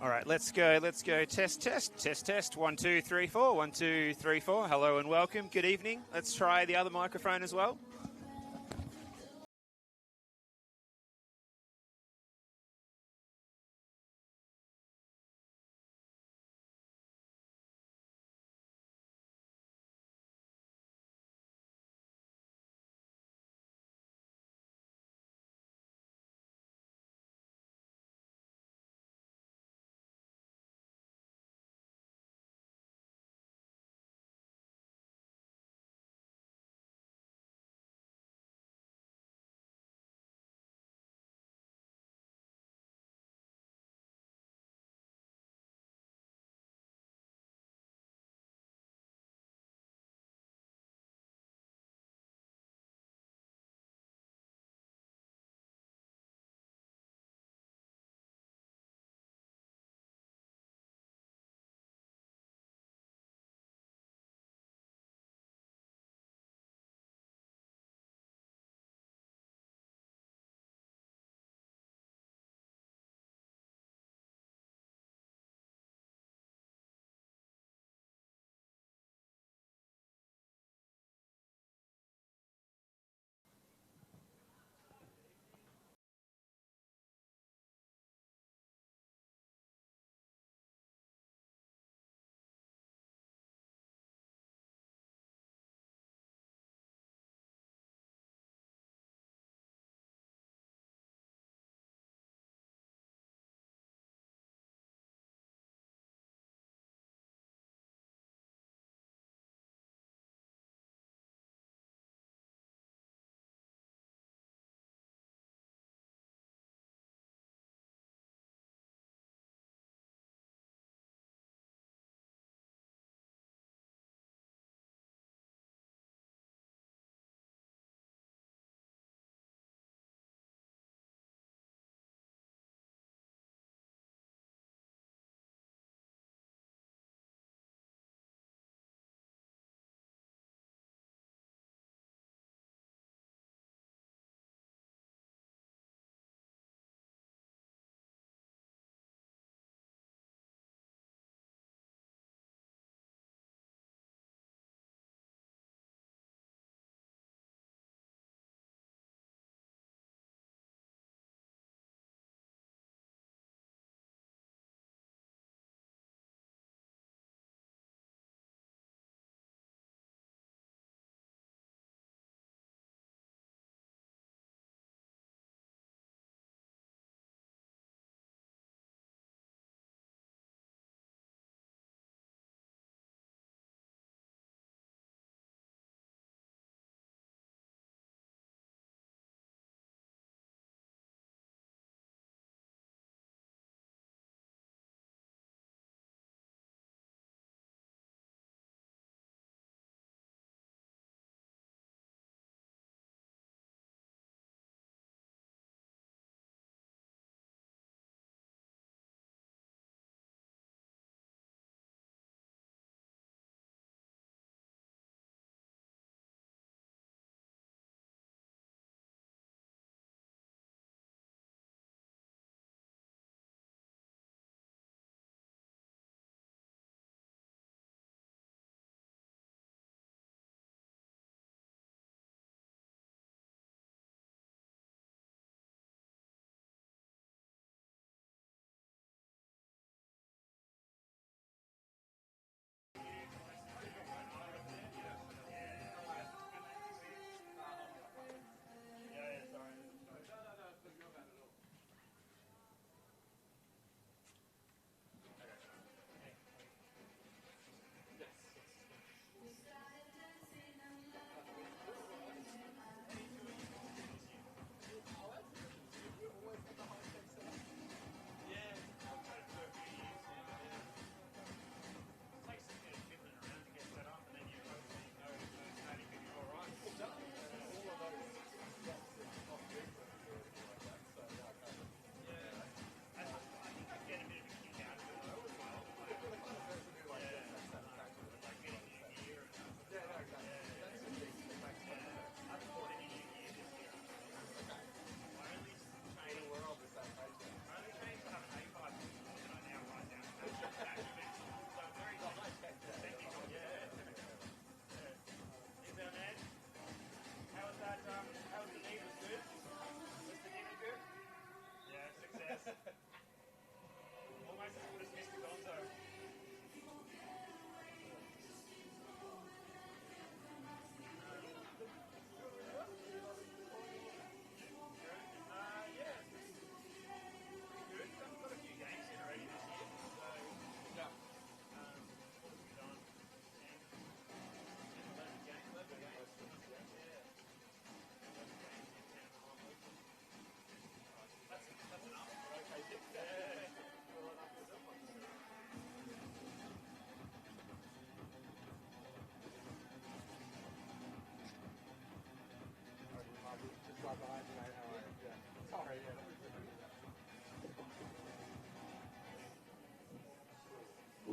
All right, let's go. Let's go. Test, test, test, test. 1, 2, 3, 4. 1, 2, 3, 4. Hello and welcome. Good evening. Let's try the other microphone as well.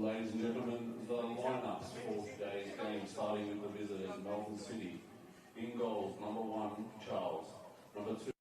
Ladies and gentlemen, the lineups for today's game, starting with the visitors, Melbourne City. In goals, number 1, Charles. Number 2,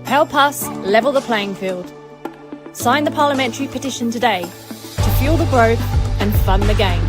Help us level the playing field. Sign the parliamentary petition today to fuel the growth and fund the game.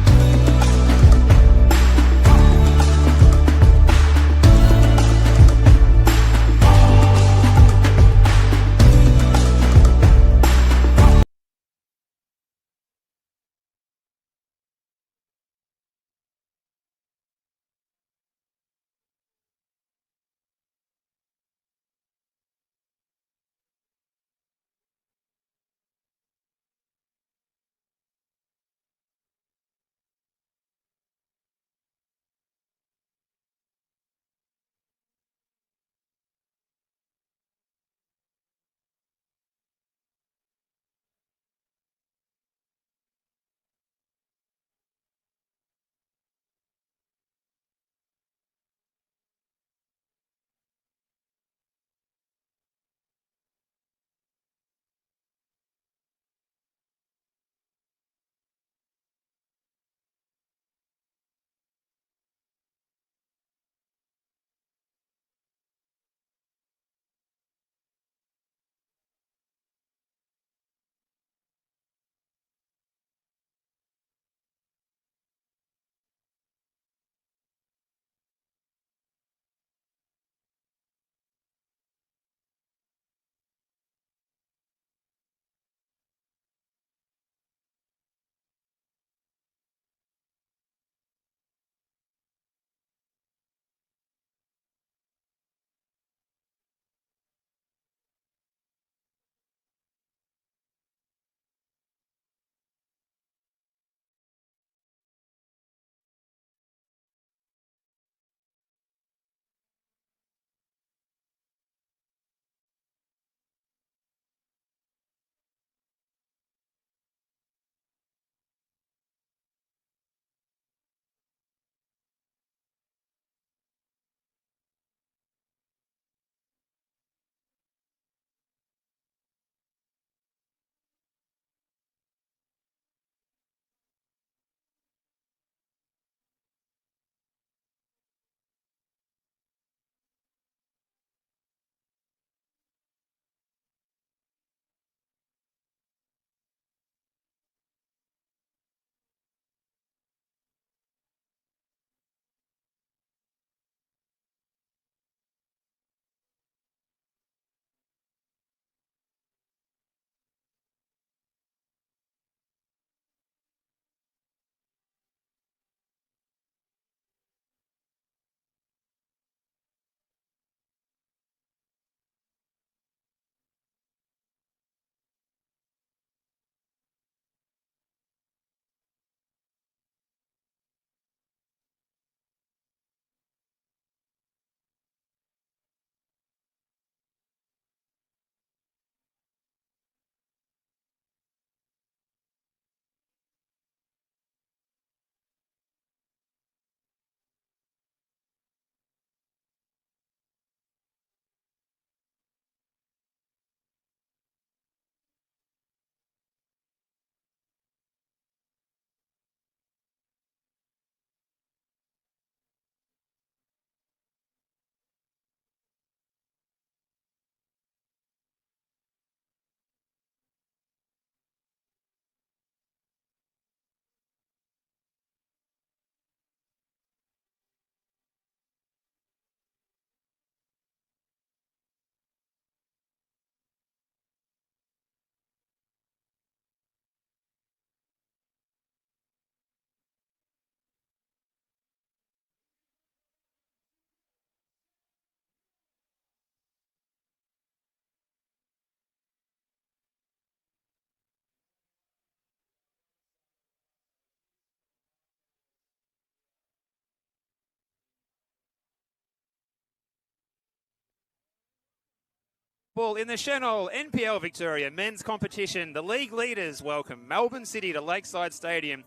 football in the Senol NPL Victoria men's competition. The league leaders welcome Melbourne City to Lakeside Stadium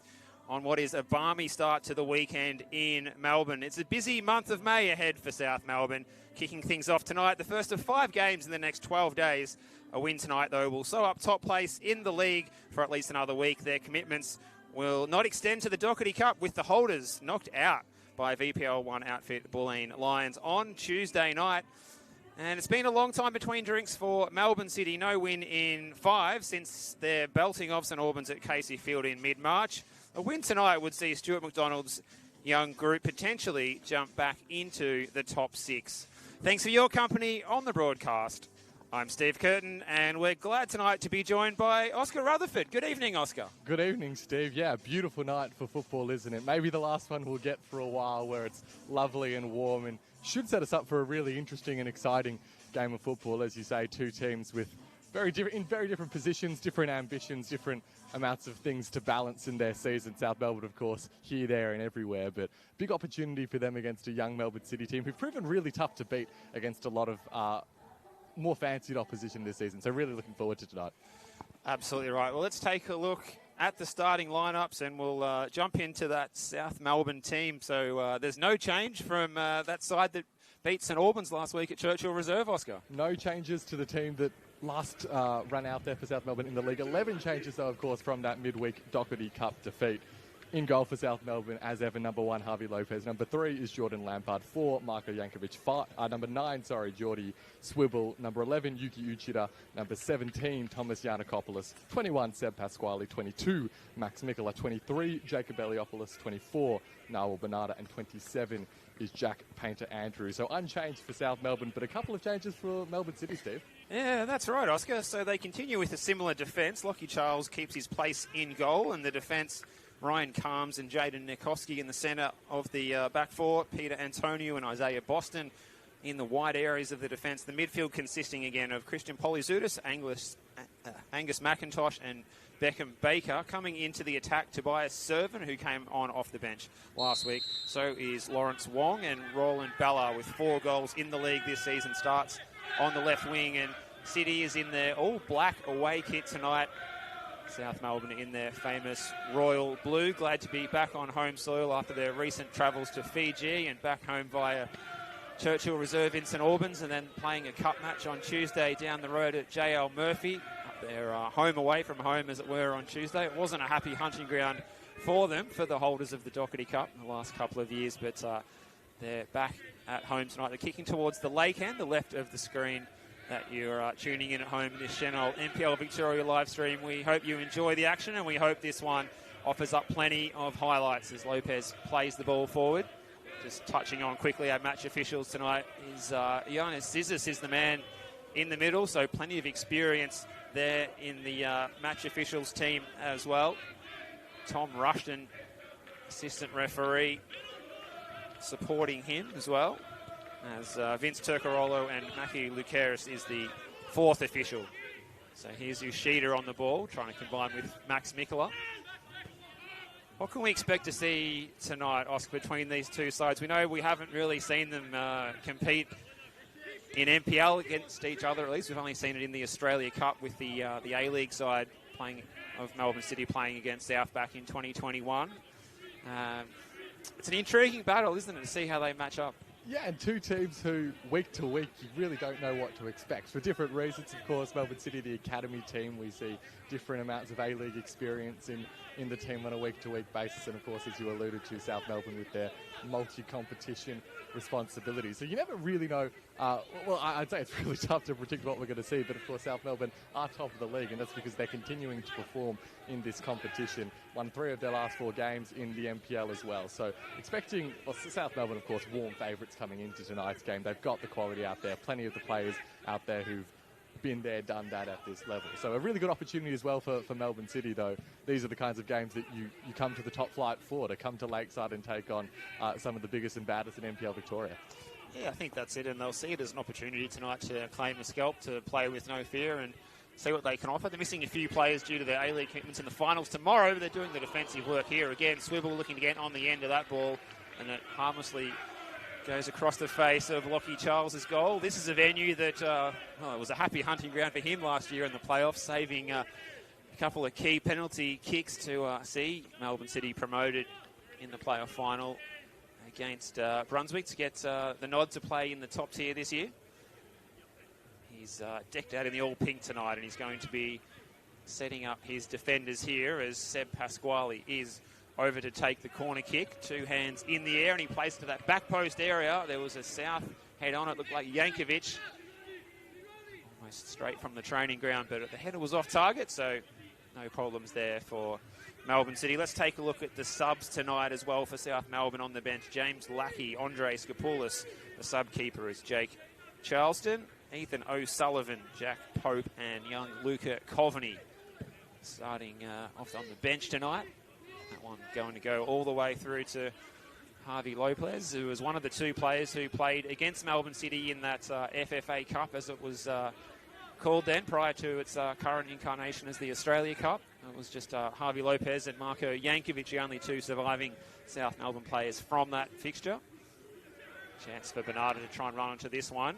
on what is a balmy start to the weekend in Melbourne. It's a busy month of May ahead for South Melbourne. Kicking things off tonight, the first of 5 games in the next 12 days. A win tonight, though, will sew up top place in the league for at least another week. Their commitments will not extend to the Doherty Cup, with the holders knocked out by VPL 1 outfit Bulleen Lions on Tuesday night. And it's been a long time between drinks for Melbourne City. No win in 5 since their belting of St Albans at Casey Field in mid-March. A win tonight would see Stuart McDonald's young group potentially jump back into the top 6. Thanks for your company on the broadcast. I'm Steve Curtin, and we're glad tonight to be joined by Oscar Rutherford. Good evening, Oscar. Good evening, Steve. Yeah, beautiful night for football, isn't it? Maybe the last one we'll get for a while, where it's lovely and warm, and should set us up for a really interesting and exciting game of football. As you say, 2 teams with very different positions, different ambitions, different amounts of things to balance in their season. South Melbourne, of course, here, there and everywhere, but big opportunity for them against a young Melbourne City team who've proven really tough to beat against a lot of more fancied opposition this season. So really looking forward to tonight. Absolutely right. Well, let's take a look at the starting lineups, and we'll jump into that South Melbourne team. So there's no change from that side that beat St Albans last week at Churchill Reserve, Oscar. No changes to the team that last run out there for South Melbourne in the league. 11 changes, though, of course, from that midweek Doherty Cup defeat. In goal for South Melbourne, as ever, number 1, Harvey Lopez. Number 3 is Jordan Lampard. 4, Marko Jankovic. Number 9, Geordie Swibble. Number 11, Yuki Uchida. Number 17, Thomas Yanakopoulos. 21, Seb Pasquale. 22, Max Mikola. 23, Jacob Eliopoulos. 24, Nawal Bernarda. And 27 is Jack Painter-Andrew. So unchanged for South Melbourne, but a couple of changes for Melbourne City, Steve. Yeah, that's right, Oscar. So they continue with a similar defence. Lockie Charles keeps his place in goal, and the defence, Ryan Carms and Jaden Nikoski in the centre of the back four. Peter Antonio and Isaiah Boston in the wide areas of the defence. The midfield consisting again of Christian Polyzoudis, Angus McIntosh and Beckham Baker. Coming into the attack, Tobias Servan, who came on off the bench last week. So is Lawrence Wong, and Roland Ballard, with 4 goals in the league this season, starts on the left wing. And City is in their all-black away kit tonight. South Melbourne in their famous royal blue. Glad to be back on home soil after their recent travels to Fiji and back home via Churchill Reserve in St Albans, and then playing a cup match on Tuesday down the road at JL Murphy. Up there, home away from home, as it were, on Tuesday. It wasn't a happy hunting ground for them, for the holders of the Doherty Cup in the last couple of years, but they're back at home tonight. They're kicking towards the lake end, the left of the screen that you're tuning in at home in this Senol NPL Victoria live stream. We hope you enjoy the action, and we hope this one offers up plenty of highlights as Lopez plays the ball forward. Just touching on quickly our match officials tonight is Ioannis Zizis is the man in the middle, so plenty of experience there in the match officials team as well. Tom Rushton, assistant referee, supporting him as well, as Vince Turcarolo and Maki Lucaris is the 4th official. So here's Ushida on the ball, trying to combine with Max Mikola. What can we expect to see tonight, Oscar, between these two sides? We know we haven't really seen them compete in NPL against each other, at least. We've only seen it in the Australia Cup with the A-League side of Melbourne City playing against South back in 2021. It's an intriguing battle, isn't it, to see how they match up? Yeah, and 2 teams who, week to week, you really don't know what to expect. For different reasons, of course. Melbourne City, the academy team, we see different amounts of A-League experience in the team on a week-to-week basis. And, of course, as you alluded to, South Melbourne with their multi-competition responsibilities. So you never really know. I'd say it's really tough to predict what we're going to see. But, of course, South Melbourne are top of the league, and that's because they're continuing to perform in this competition. Won 3 of their last 4 games in the NPL as well. So expecting, South Melbourne, of course, warm favourites coming into tonight's game. They've got the quality out there, plenty of the players out there who've been there, done that at this level. So a really good opportunity as well for Melbourne City, though. These are the kinds of games that you come to the top flight for, to come to Lakeside and take on some of the biggest and baddest in NPL Victoria. Yeah, I think that's it, and they'll see it as an opportunity tonight to claim the scalp, to play with no fear and see what they can offer. They're missing a few players due to their A-League commitments in the finals tomorrow, but they're doing the defensive work here again. Swivel looking to get on the end of that ball, and it harmlessly goes across the face of Lockie Charles's goal. This is a venue that, it was a happy hunting ground for him last year in the playoffs, saving a couple of key penalty kicks to see Melbourne City promoted in the playoff final against Brunswick to get the nod to play in the top tier this year. He's decked out in the all-pink tonight, and he's going to be setting up his defenders here as Seb Pasquale is over to take the corner kick. Two hands in the air, and he plays to that back post area. There was a south head on it, looked like Yankovic. Almost straight from the training ground, but the header was off target, so no problems there for Melbourne City. Let's take a look at the subs tonight as well for South Melbourne on the bench. James Lackey, Andre Skopoulos. The sub keeper is Jake Charleston, Ethan O'Sullivan, Jack Pope, and young Luca Coveney starting off on the bench tonight. That one going to go all the way through to Harvey Lopez, who was one of the two players who played against Melbourne City in that FFA Cup, as it was called then, prior to its current incarnation as the Australia Cup. It was just Harvey Lopez and Marko Yankovic, the only two surviving South Melbourne players from that fixture. Chance for Bernardo to try and run into this one.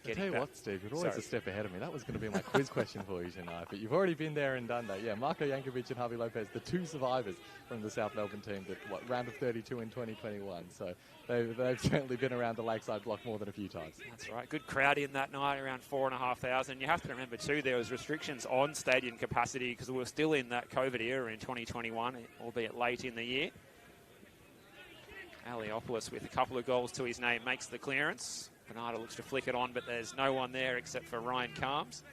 I tell you what, Steve, you're always a step ahead of me. That was going to be my quiz question for you tonight, but you've already been there and done that. Yeah, Marko Yankovic and Harvey Lopez, the two survivors from the South Melbourne team that, round of 32 in 2021. So they've certainly been around the Lakeside block more than a few times. That's right. Good crowd in that night, around 4,500. You have to remember, too, there was restrictions on stadium capacity because we were still in that COVID era in 2021, albeit late in the year. Aliopoulos, with a couple of goals to his name, makes the clearance. Bernardo looks to flick it on, but there's no one there except for Ryan Carms.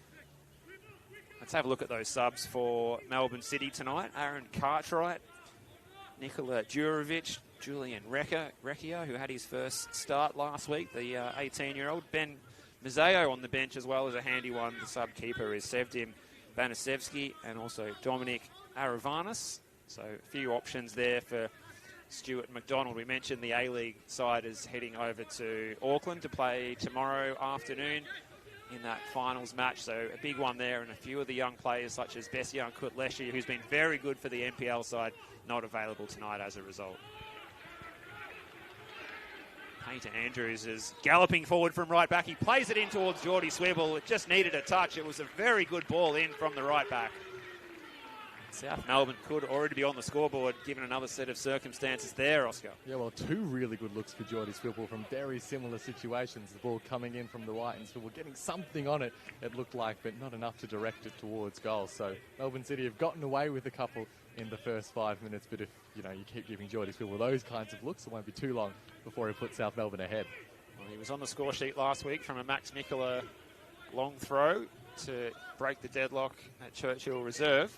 Let's have a look at those subs for Melbourne City tonight. Aaron Cartwright, Nikola Djurovic, Julian Recchia, who had his first start last week, the 18-year-old. Ben Mazzeo on the bench as well as a handy one. The sub-keeper is Sevdim Banasevsky and also Dominic Aravanis. So a few options there for Stuart McDonald. We mentioned the A-League side is heading over to Auckland to play tomorrow afternoon in that finals match. So a big one there, and a few of the young players such as Bessian Kutleshi, who's been very good for the NPL side, not available tonight as a result. Painter Andrews is galloping forward from right back. He plays it in towards Geordie Swivel. It just needed a touch. It was a very good ball in from the right back. South Melbourne could already be on the scoreboard given another set of circumstances there, Oscar. Yeah, well, two really good looks for Geordie Swivel from very similar situations. The ball coming in from the right and Swivel getting something on it, it looked like, but not enough to direct it towards goal. So Melbourne City have gotten away with a couple in the first 5 minutes, but if you keep giving Geordie Swivel those kinds of looks, it won't be too long before he puts South Melbourne ahead. Well, he was on the score sheet last week from a Max Mikola long throw to break the deadlock at Churchill Reserve.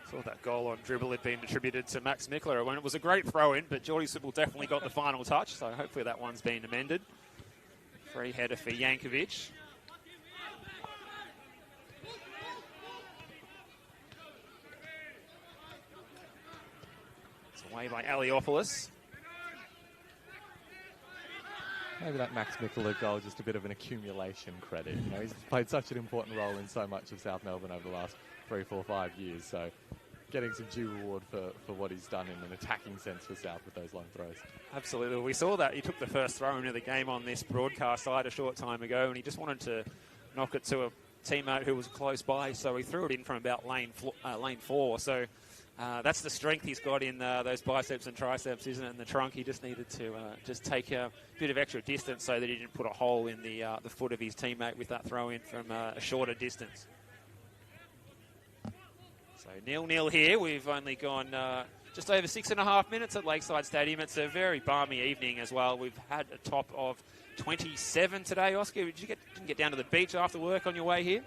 Thought that goal on dribble had been attributed to Max Mikler when it was a great throw-in, but Geordie Swivel definitely got the final touch, so hopefully that one's been amended. Free header for Yankovic. It's away by Aliopoulos. Maybe that Max Mikler goal just a bit of an accumulation credit. He's played such an important role in so much of South Melbourne over the last 3, 4, 5 years. So getting some due reward for what he's done in an attacking sense for South with those long throws. Absolutely. We saw that. He took the first throw into the game on this broadcast side a short time ago, and he just wanted to knock it to a teammate who was close by, so he threw it in from about lane 4. So that's the strength he's got in those biceps and triceps, isn't it? In the trunk, he just needed to just take a bit of extra distance so that he didn't put a hole in the foot of his teammate with that throw in from a shorter distance. So 0-0 here. We've only gone just over 6.5 minutes at Lakeside Stadium. It's a very balmy evening as well. We've had a top of 27 today. Oscar, didn't get down to the beach after work on your way here?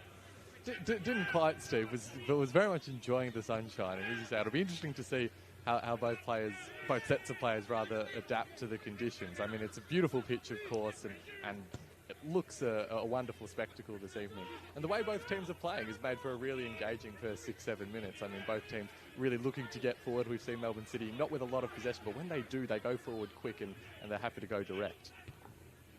Didn't quite, Steve. Was very much enjoying the sunshine. And as you say, it'll be interesting to see how both sets of players rather adapt to the conditions. I mean, it's a beautiful pitch, of course, and it looks a wonderful spectacle this evening. And the way both teams are playing is made for a really engaging first 6-7 minutes. I mean, both teams really looking to get forward. We've seen Melbourne City not with a lot of possession, but when they do, they go forward quick and they're happy to go direct.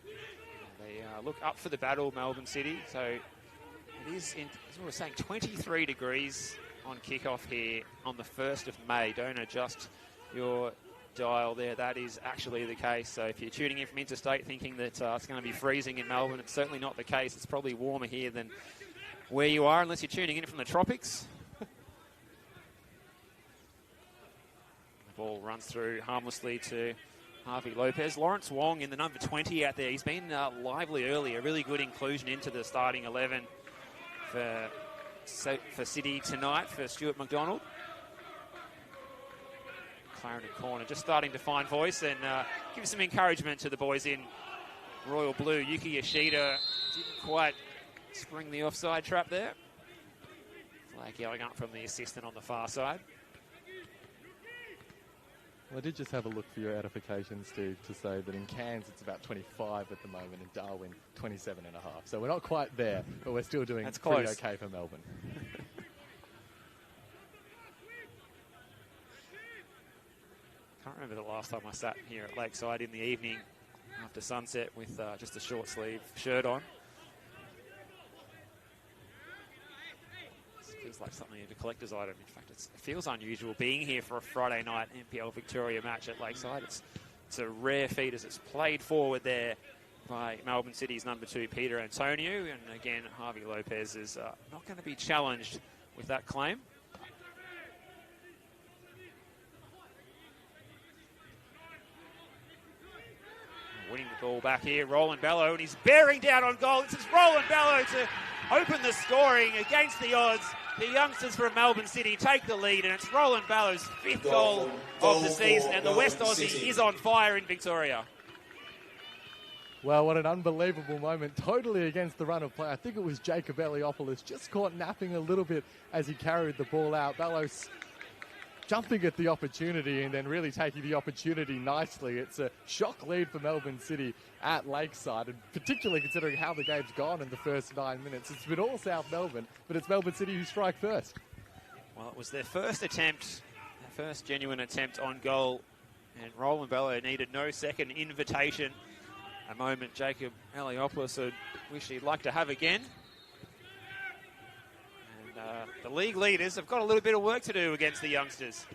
They look up for the battle, Melbourne City. So it is, as we were saying, 23 degrees on kickoff here on the 1st of May. Don't adjust your dial there, that is actually the case. So if you're tuning in from interstate thinking that it's going to be freezing in Melbourne, it's certainly not the case. It's probably warmer here than where you are, unless you're tuning in from the tropics. The ball runs through harmlessly to Harvey Lopez. Lawrence Wong in the number 20 out there. He's been lively early, a really good inclusion into the starting 11 for City tonight for Stuart McDonald. Clarendon corner just starting to find voice and give some encouragement to the boys in royal blue. Yuki Yoshida didn't quite spring the offside trap there. Flag going up from the assistant on the far side. Well, I did just have a look for your edification, Steve, to say that in Cairns it's about 25 at the moment, and Darwin 27.5. So we're not quite there, but we're still doing pretty okay for Melbourne. Can't remember the last time I sat here at Lakeside in the evening after sunset with just a short sleeve shirt on. It feels like something of a collector's item. In fact, it feels unusual being here for a Friday night NPL Victoria match at Lakeside. It's a rare feat as it's played forward there by Melbourne City's number 2, Peter Antonio. And again, Harvey Lopez is not going to be challenged with that claim. Winning the ball back here, Roland Bello, and he's bearing down on goal. This is Roland Bello to open the scoring against the odds. The youngsters from Melbourne City take the lead, and it's Roland Bello's 5th goal of the season, and the West Aussie is on fire in Victoria. Well, what an unbelievable moment, totally against the run of play. I think it was Jacob Eliopoulos just caught napping a little bit as he carried the ball out. Bello's jumping at the opportunity and then really taking the opportunity nicely. It's a shock lead for Melbourne City at Lakeside, and particularly considering how the game's gone in the first 9 minutes. It's been all South Melbourne, but it's Melbourne City who strike first. Well, it was their first attempt, their first genuine attempt on goal, and Roland Bello needed no second invitation. A moment Jacob Eliopoulos would wish he'd like to have again. The league leaders have got a little bit of work to do against the youngsters.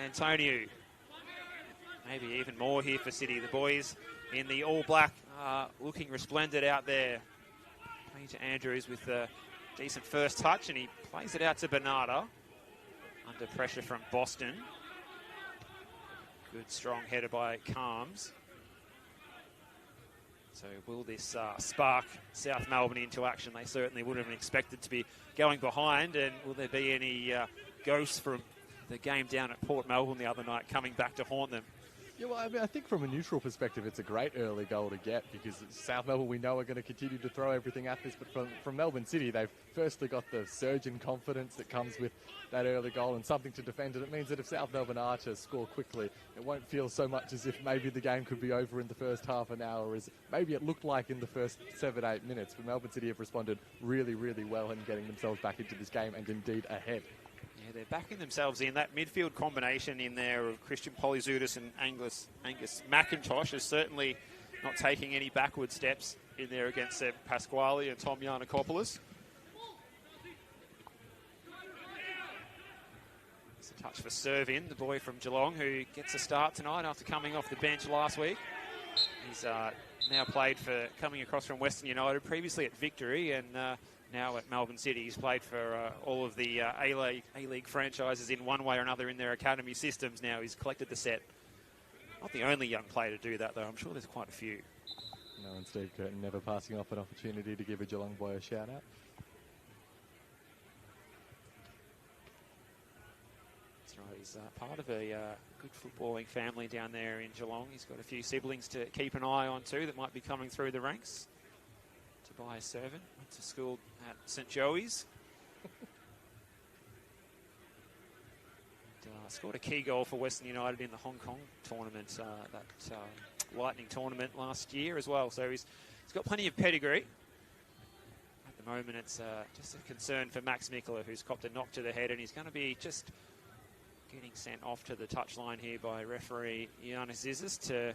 Antonio, maybe even more here for City. The boys in the all-black looking resplendent out there. Peter Andrews with a decent first touch, and he plays it out to Bernarda. Under pressure from Boston. Good strong header by Calms. So will this spark South Melbourne into action? They certainly wouldn't have expected to be going behind. And will there be any ghosts from the game down at Port Melbourne the other night coming back to haunt them? Yeah, well, I mean, I think from a neutral perspective, it's a great early goal to get because South Melbourne, we know, are going to continue to throw everything at this. But from Melbourne City, they've firstly got the surge in confidence that comes with that early goal and something to defend. And it means that if South Melbourne are to score quickly, it won't feel so much as if maybe the game could be over in the first half an hour as maybe it looked like in the first 7-8 minutes. But Melbourne City have responded really, really well in getting themselves back into this game and indeed ahead. Yeah, they're backing themselves in. That midfield combination in there of Christian Polyzoudis and Angus McIntosh is certainly not taking any backward steps in there against Seb Pasquale and Tom Yiannakopoulos. It's a touch for Servin, the boy from Geelong, who gets a start tonight after coming off the bench last week. He's now played for, coming across from Western United, previously at Victory, and now at Melbourne City. He's played for all of the A-League franchises in one way or another in their academy systems now. He's collected the set. Not the only young player to do that, though. I'm sure there's quite a few. No, and Steve Curtin never passing off an opportunity to give a Geelong boy a shout-out. That's right. He's part of a good footballing family down there in Geelong. He's got a few siblings to keep an eye on, too, that might be coming through the ranks. Tobias Servin went to school at St Joey's. Scored a key goal for Western United in the Hong Kong tournament, that Lightning tournament last year as well. So he's got plenty of pedigree. At the moment, it's just a concern for Max Mikula, who's copped a knock to the head, and he's going to be just getting sent off to the touchline here by referee Giannis Zizis to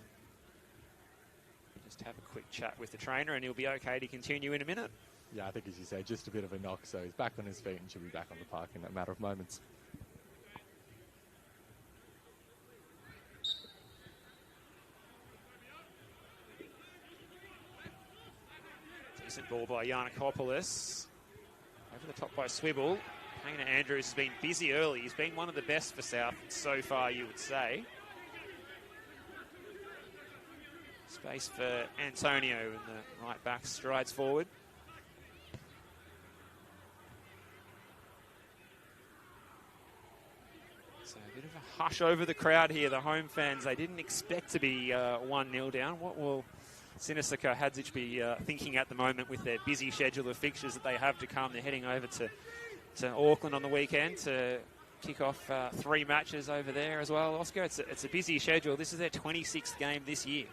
just have a quick chat with the trainer, and he'll be okay to continue in a minute. Yeah, I think, as you say, just a bit of a knock, so he's back on his feet and should be back on the park in a matter of moments. Decent ball by Yannikopoulos. Over the top by Swibble. Payne Andrews has been busy early. He's been one of the best for South so far, you would say. Space for Antonio, and the right back strides forward. So a bit of a hush over the crowd here. The home fans, they didn't expect to be 1-0 down. What will Sinisa Hadzic be thinking at the moment with their busy schedule of fixtures that they have to come? They're heading over to Auckland on the weekend to kick off 3 matches over there as well. Oscar, it's a busy schedule. This is their 26th game this year.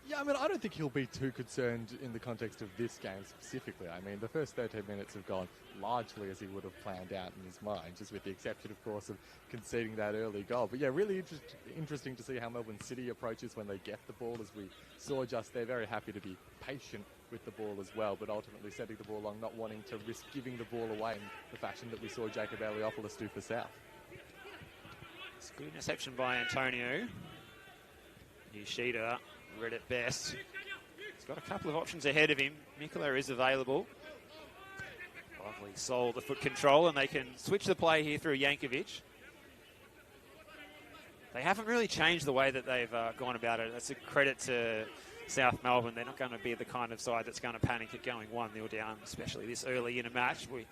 Yeah, I mean, I don't think he'll be too concerned in the context of this game specifically. I mean, the first 13 minutes have gone largely as he would have planned out in his mind, just with the exception, of course, of conceding that early goal. But yeah, really interesting to see how Melbourne City approaches when they get the ball, as we saw just there. Very happy to be patient with the ball as well, but ultimately setting the ball along, not wanting to risk giving the ball away in the fashion that we saw Jacob Aliopoulos do for South. It's a good interception by Antonio. Yoshida read it best. He's got a couple of options ahead of him. Nicola is available. Lovely soul the foot control, and they can switch the play here through Yankovic. They haven't really changed the way that they've gone about it. That's a credit to South Melbourne. They're not going to be the kind of side that's going to panic at going 1-0 down, especially this early in a match. We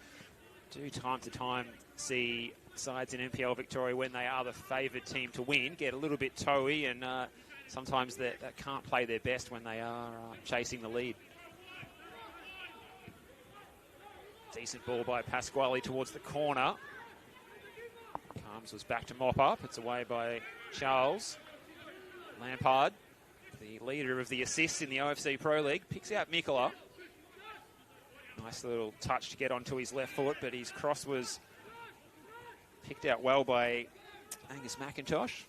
do time to time see sides in NPL Victoria, when they are the favoured team to win, get a little bit toey, and sometimes they can't play their best when they are chasing the lead. Decent ball by Pasquale towards the corner. Carms was back to mop up. It's away by Charles. Lampard, the leader of the assists in the OFC Pro League, picks out Mikola. Nice little touch to get onto his left foot, but his cross was picked out well by Angus McIntosh.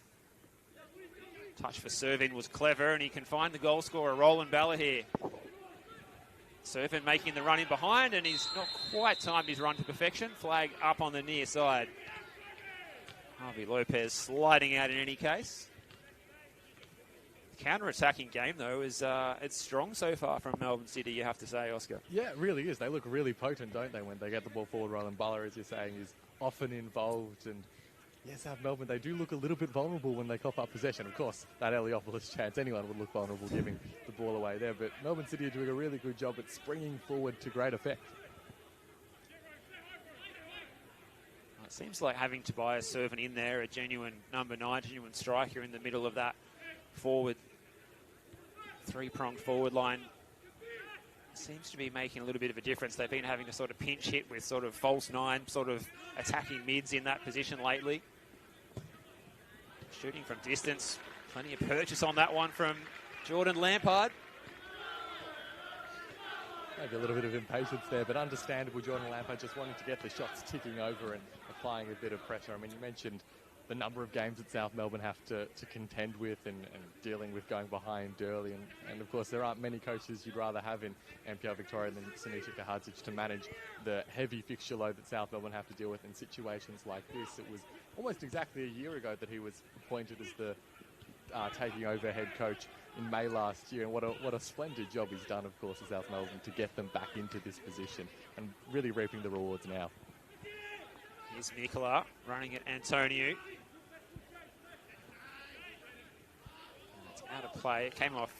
Touch for Servin was clever, and he can find the goal scorer, Roland Balla here. Servin making the run in behind, and he's not quite timed his run to perfection. Flag up on the near side. Harvey Lopez sliding out in any case. The counter-attacking game, though, is it's strong so far from Melbourne City, you have to say, Oscar. Yeah, it really is. They look really potent, don't they, when they get the ball forward. Roland Balla, as you're saying, is often involved, and yes, South Melbourne, they do look a little bit vulnerable when they cough up possession. Of course, that Aliopoulos chance, anyone would look vulnerable giving the ball away there. But Melbourne City are doing a really good job at springing forward to great effect. It seems like having Tobias Servin in there, a genuine number 9, genuine striker in the middle of that forward, 3-pronged forward line, seems to be making a little bit of a difference. They've been having to sort of pinch hit with sort of false 9, sort of attacking mids in that position lately. Shooting from distance. Plenty of purchase on that one from Jordan Lampard. Maybe a little bit of impatience there, but understandable. Jordan Lampard just wanting to get the shots ticking over and applying a bit of pressure. I mean, you mentioned the number of games that South Melbourne have to contend with and dealing with going behind early. And of course, there aren't many coaches you'd rather have in NPL Victoria than Sinisa Hadzic to manage the heavy fixture load that South Melbourne have to deal with in situations like this. It was almost exactly a year ago that he was appointed as the taking over head coach in May last year. And what a splendid job he's done, of course, as South Melbourne to get them back into this position and really reaping the rewards now. Here's Mikola running at Antonio. It's out of play. It came off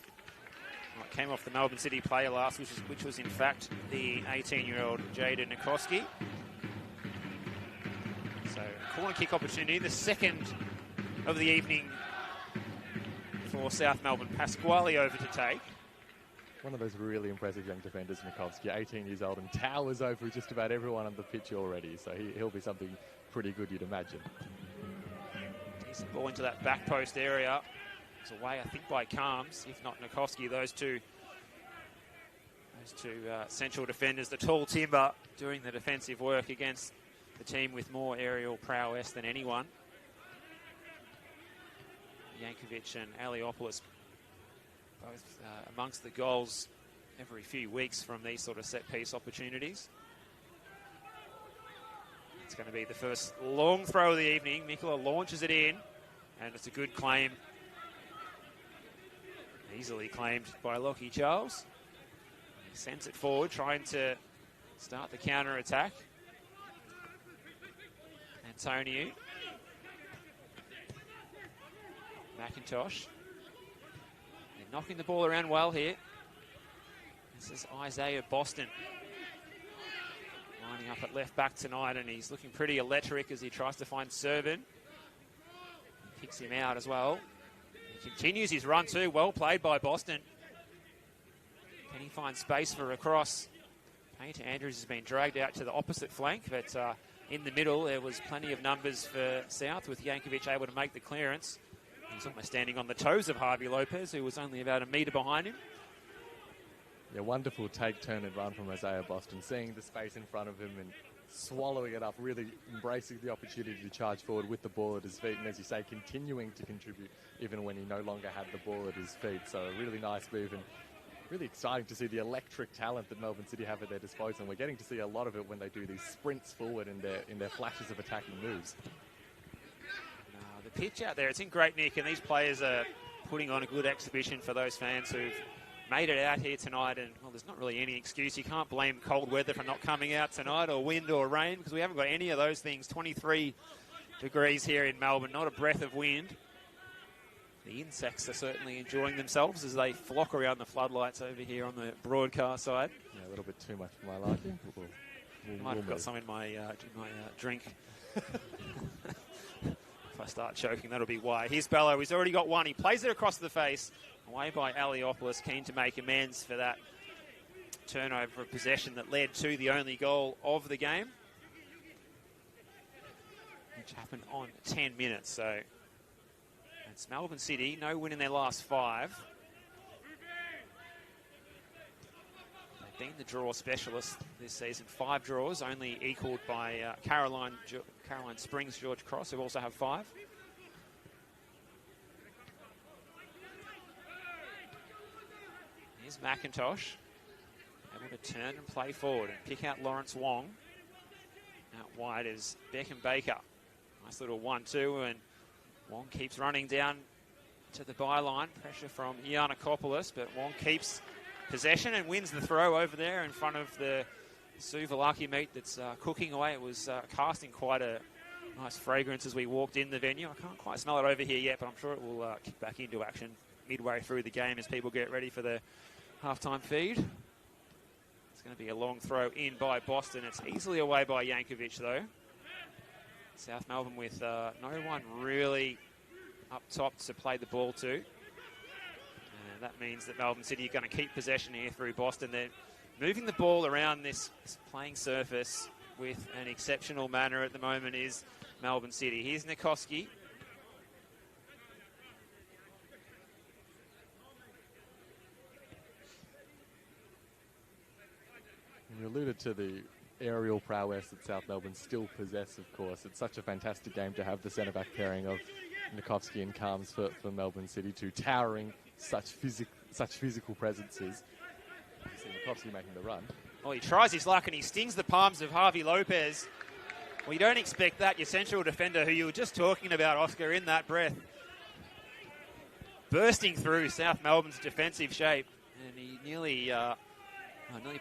the Melbourne City player last, which was in fact the 18-year-old Jaden Nikoski. So corner kick opportunity, the second of the evening for South Melbourne. Pasquale over to take. One of those really impressive young defenders, Nikoski, 18 years old, and towers over just about everyone on the pitch already. So he'll be something pretty good, you'd imagine. Decent ball into that back post area. It's away, I think, by Carms, if not Nikoski. Those two central defenders, the tall timber, doing the defensive work against the team with more aerial prowess than anyone. Yankovic and Aliopoulos both amongst the goals every few weeks from these sort of set-piece opportunities. It's going to be the first long throw of the evening. Mikola launches it in, and it's a good claim. Easily claimed by Lockie Charles. Sends it forward, trying to start the counter-attack. Antonio. McIntosh. They're knocking the ball around well here. This is Isaiah Boston. Lining up at left back tonight, and he's looking pretty electric as he tries to find Servan. He kicks him out as well. He continues his run too. Well played by Boston. Can he find space for a cross? Painter Andrews has been dragged out to the opposite flank, but in the middle there was plenty of numbers for South, with Yankovic able to make the clearance. He's almost standing on the toes of Harvey Lopez, who was only about a metre behind him. Yeah, wonderful take, turn and run from Isaiah Boston, seeing the space in front of him and swallowing it up, really embracing the opportunity to charge forward with the ball at his feet, and as you say, continuing to contribute even when he no longer had the ball at his feet. So a really nice move, and really exciting to see the electric talent that Melbourne City have at their disposal. And we're getting to see a lot of it when they do these sprints forward in their flashes of attacking moves. The pitch out there, it's in great nick, and these players are putting on a good exhibition for those fans who've made it out here tonight. And, well, there's not really any excuse. You can't blame cold weather for not coming out tonight, or wind or rain, because we haven't got any of those things. 23 degrees here in Melbourne, not a breath of wind. The insects are certainly enjoying themselves as they flock around the floodlights over here on the broadcast side. Yeah, a little bit too much for my liking. Might have got some in my drink. If I start choking, that'll be why. Here's Bello. He's already got one. He plays it across the face. Away by Aliopoulos, keen to make amends for that turnover of possession that led to the only goal of the game, which happened on 10 minutes. So it's Melbourne City, no win in their last 5. They've been the draw specialists this season. 5 draws, only equalled by Caroline Springs, George Cross, who also have 5. Here's McIntosh, able to turn and play forward and pick out Lawrence Wong. Out wide is Beckham Baker. Nice little 1-2, and Wong keeps running down to the byline. Pressure from Giannakopoulos, but Wong keeps possession and wins the throw over there in front of the souvlaki meat that's cooking away. It was casting quite a nice fragrance as we walked in the venue. I can't quite smell it over here yet, but I'm sure it will kick back into action midway through the game as people get ready for the halftime feed. It's going to be a long throw in by Boston. It's easily away by Yankovic, though. South Melbourne with no one really up top to play the ball to. And that means that Melbourne City are going to keep possession here through Boston. They're moving the ball around this playing surface with an exceptional manner at the moment is Melbourne City. Here's Nikoski. You alluded to the aerial prowess that South Melbourne still possess, of course. It's such a fantastic game to have the centre-back pairing of Nikoski and Calms for Melbourne City, two towering, such physical presences. You see Nikoski making the run. Well, he tries his luck and he stings the palms of Harvey Lopez. Well, you don't expect that. Your central defender, who you were just talking about, Oscar, in that breath, bursting through South Melbourne's defensive shape. And he nearly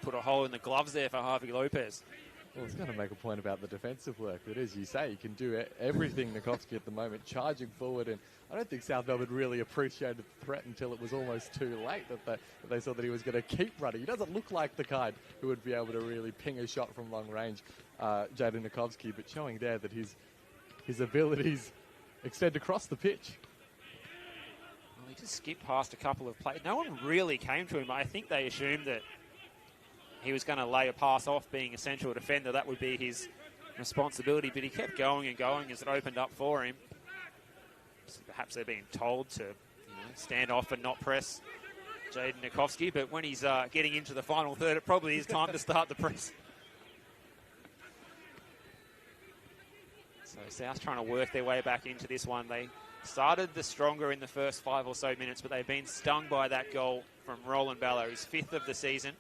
put a hole in the gloves there for Harvey Lopez. Well, I was going to make a point about the defensive work, but as you say, you can do everything Nikoski at the moment, charging forward, and I don't think South Melbourne really appreciated the threat until it was almost too late that they saw that he was going to keep running. He doesn't look like the kind who would be able to really ping a shot from long range, Jaden Nikoski, but showing there that his abilities extend across the pitch. Well, he just skipped past a couple of players. No one really came to him. I think they assumed that he was going to lay a pass off, being a central defender. That would be his responsibility, but he kept going and going as it opened up for him. So perhaps they're being told to stand off and not press Jaden Nikoski, but when he's getting into the final third, it probably is time to start the press. So South trying to work their way back into this one. They started the stronger in the first 5 or so minutes, but they've been stung by that goal from Roland Ballo, his 5th of the season.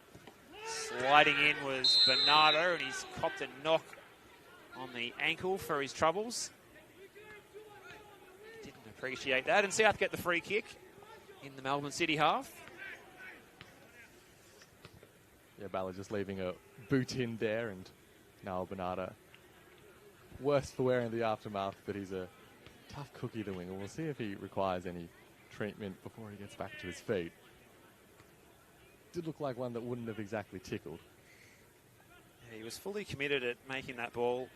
Sliding in was Bernardo, and he's copped a knock on the ankle for his troubles. Didn't appreciate that. And South get the free kick in the Melbourne City half. Yeah, Balla just leaving a boot in there, and Noah Bernardo worse for wear in the aftermath, but he's a tough cookie, the winger. We'll see if he requires any treatment before he gets back to his feet. Did look like one that wouldn't have exactly tickled. Yeah, he was fully committed at making that ball,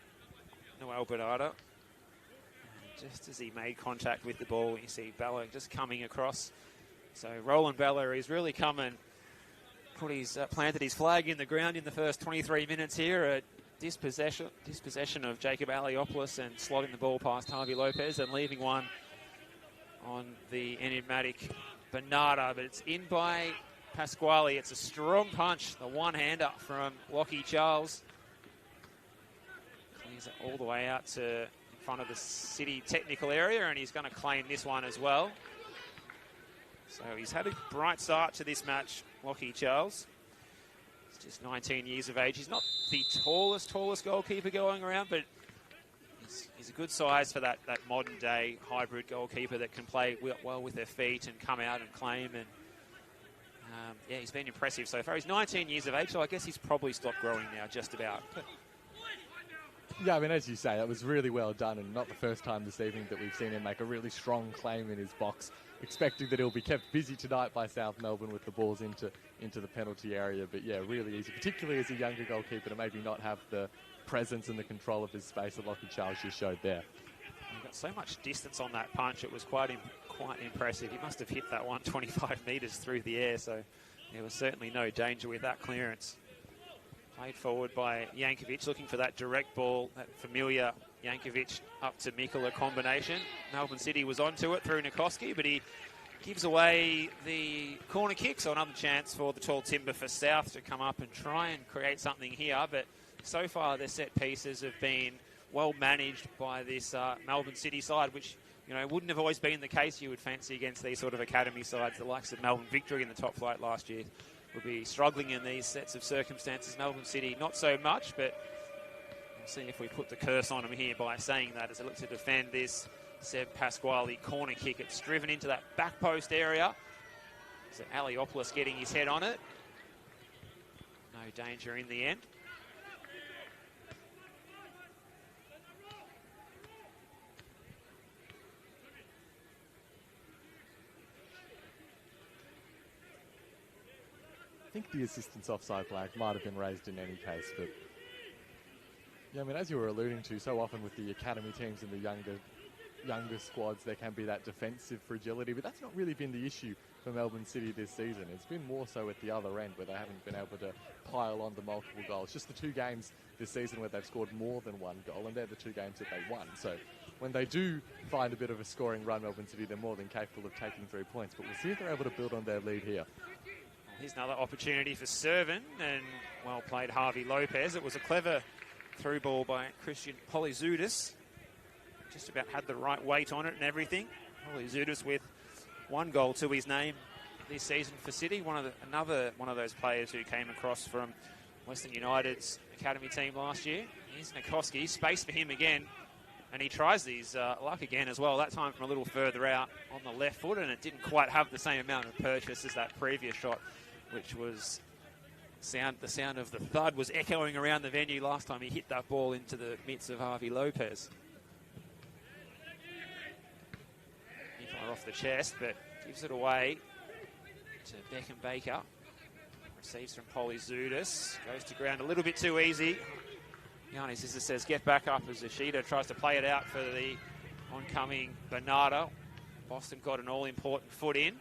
Noel Bernardo. And just as he made contact with the ball, you see Balla just coming across. So Roland Balla, he's really come and planted his flag in the ground in the first 23 minutes here. A dispossession of Jacob Aliopoulos and slotting the ball past Harvey Lopez and leaving one on the enigmatic Bernardo. But it's in by Pasquale. It's a strong punch, the one-hander from Lockie Charles. Clears it all the way out to in front of the City technical area, and he's going to claim this one as well. So he's had a bright start to this match, Lockie Charles. He's just 19 years of age. He's not the tallest goalkeeper going around, but he's a good size for that modern-day hybrid goalkeeper that can play well with their feet and come out and claim. And yeah, he's been impressive so far. He's 19 years of age, so I guess he's probably stopped growing now, just about. Yeah, I mean, as you say, that was really well done, and not the first time this evening that we've seen him make a really strong claim in his box. Expecting that he'll be kept busy tonight by South Melbourne with the balls into the penalty area. But yeah, really easy, particularly as a younger goalkeeper, to maybe not have the presence and the control of his space that Lockie Charles just showed there. He got so much distance on that punch, it was quite impressive. He must have hit that one 25 metres through the air, so there was certainly no danger with that clearance. Played forward by Jankovic, looking for that direct ball, that familiar Jankovic up to Mikola combination. Melbourne City was onto it through Nikoski, but he gives away the corner kick, so another chance for the tall timber for South to come up and try and create something here. But so far their set pieces have been well managed by this Melbourne City side, which wouldn't have always been the case you would fancy against these sort of academy sides. The likes of Melbourne Victory in the top flight last year would be struggling in these sets of circumstances. Melbourne City, not so much, but we'll see if we put the curse on them here by saying that as they look to defend this Seb Pasquale corner kick. It's driven into that back post area. So Aliopoulos getting his head on it. No danger in the end. I think the assistance offside flag might have been raised in any case, but yeah, I mean, as you were alluding to, so often with the academy teams and the younger squads, there can be that defensive fragility, but that's not really been the issue for Melbourne City this season. It's been more so at the other end, where they haven't been able to pile on the multiple goals. Just the two games this season where they've scored more than one goal, and they're the two games that they won. So when they do find a bit of a scoring run, Melbourne City, they're more than capable of taking 3 points. But we'll see if they're able to build on their lead here. Here's another opportunity for Servin, and well played Harvey Lopez. It was a clever through ball by Christian Polyzoudis. Just about had the right weight on it and everything. Polyzoudis with one goal to his name this season for City. Another one of those players who came across from Western United's academy team last year. Here's Nikoski, space for him again. And he tries these luck again as well, that time from a little further out on the left foot, and it didn't quite have the same amount of purchase as that previous shot, which was the sound of the thud was echoing around the venue last time he hit that ball into the midst of Harvey Lopez. Nicola off the chest, but gives it away to Beckham Baker. Receives from Polyzoudis, goes to ground a little bit too easy. Yanni Zizza says, get back up as Ishida tries to play it out for the oncoming Bernardo. Boston got an all-important foot in.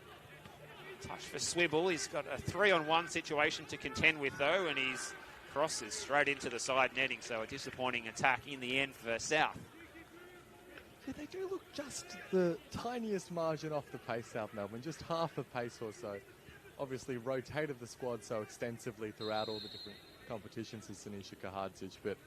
Touch for Swibble. He's got a 3-on-1 situation to contend with, though, and he's crosses straight into the side netting, so a disappointing attack in the end for South. Yeah, they do look just the tiniest margin off the pace, South Melbourne, just half a pace or so. Obviously rotated the squad so extensively throughout all the different competitions with Sinisa Kahadzic, but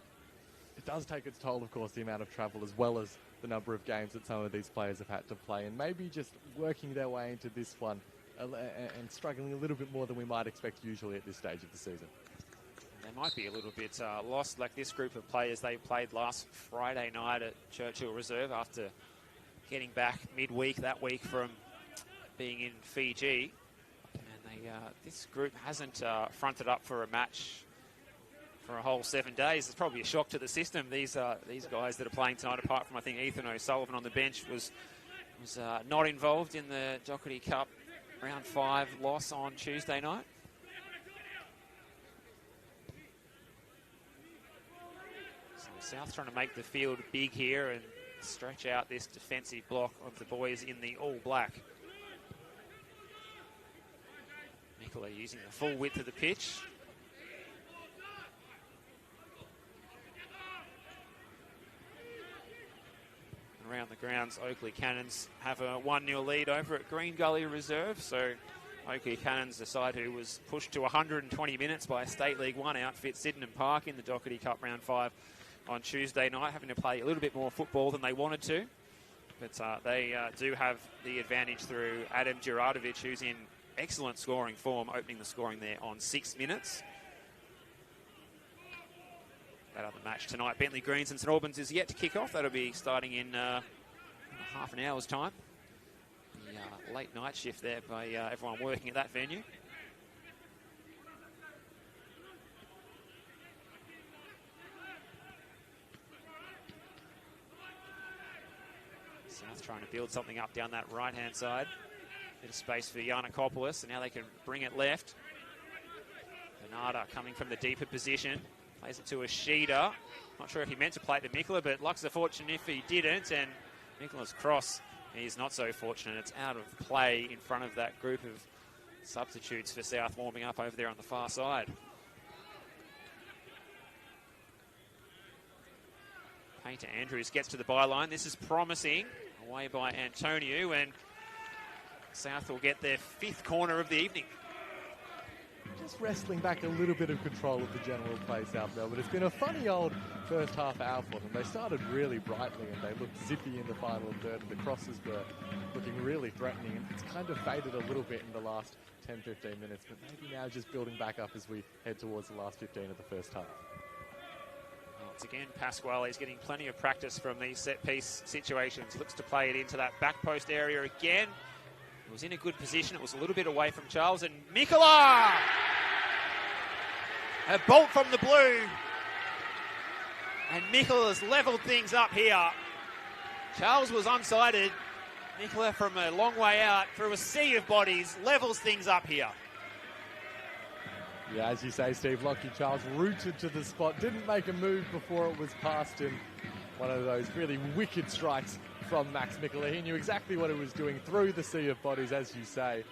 it does take its toll, of course, the amount of travel as well as the number of games that some of these players have had to play, and maybe just working their way into this one and struggling a little bit more than we might expect usually at this stage of the season. They might be a little bit lost, like this group of players. They played last Friday night at Churchill Reserve after getting back midweek that week from being in Fiji, and they This group hasn't fronted up for a match for a whole 7 days. It's probably a shock to the system. These guys that are playing tonight, apart from I think Ethan O'Sullivan on the bench, was not involved in the Doherty Cup round 5 loss on Tuesday night. So South trying to make the field big here and stretch out this defensive block of the boys in the all black. Nicola using the full width of the pitch. Around the grounds, Oakley Cannons have a 1-0 lead over at Green Gully Reserve. So Oakley Cannons, the side who was pushed to 120 minutes by State League 1 outfit Sydenham Park in the Doherty Cup round 5 on Tuesday night, having to play a little bit more football than they wanted to. But they do have the advantage through Adam Juratovic, who's in excellent scoring form, opening the scoring there on 6 minutes. That other match tonight, Bentley Greens and St Albans, is yet to kick off. That'll be starting in half an hour's time. The late night shift there by everyone working at that venue. South trying to build something up down that right-hand side. Bit of space for Giannakopoulos, and now they can bring it left. Bernarda coming from the deeper position. Plays it to Ashida. Not sure if he meant to play it to Mikola, but luck's the fortune if he didn't. And Mikola's cross, he's not so fortunate. It's out of play in front of that group of substitutes for South warming up over there on the far side. Painter Andrews gets to the byline. This is promising. Away by Antonio, and South will get their 5th corner of the evening. Just wrestling back a little bit of control of the general play, South Melbourne. It's been a funny old first half hour for them. They started really brightly and they looked zippy in the final third, and the crosses were looking really threatening, and it's kind of faded a little bit in the last 10-15 minutes, but maybe now just building back up as we head towards the last 15 of the first half. Once again, Pasquale's getting plenty of practice from these set-piece situations. He looks to play it into that back post area again. It was in a good position. It was a little bit away from Charles, and Mikola! A bolt from the blue. And Mikola's levelled things up here. Charles was unsighted. Mikola from a long way out through a sea of bodies levels things up here. Yeah, as you say, Steve, Lockie Charles rooted to the spot, didn't make a move before it was past him. One of those really wicked strikes from Max Mikola. He knew exactly what he was doing through the sea of bodies, as you say,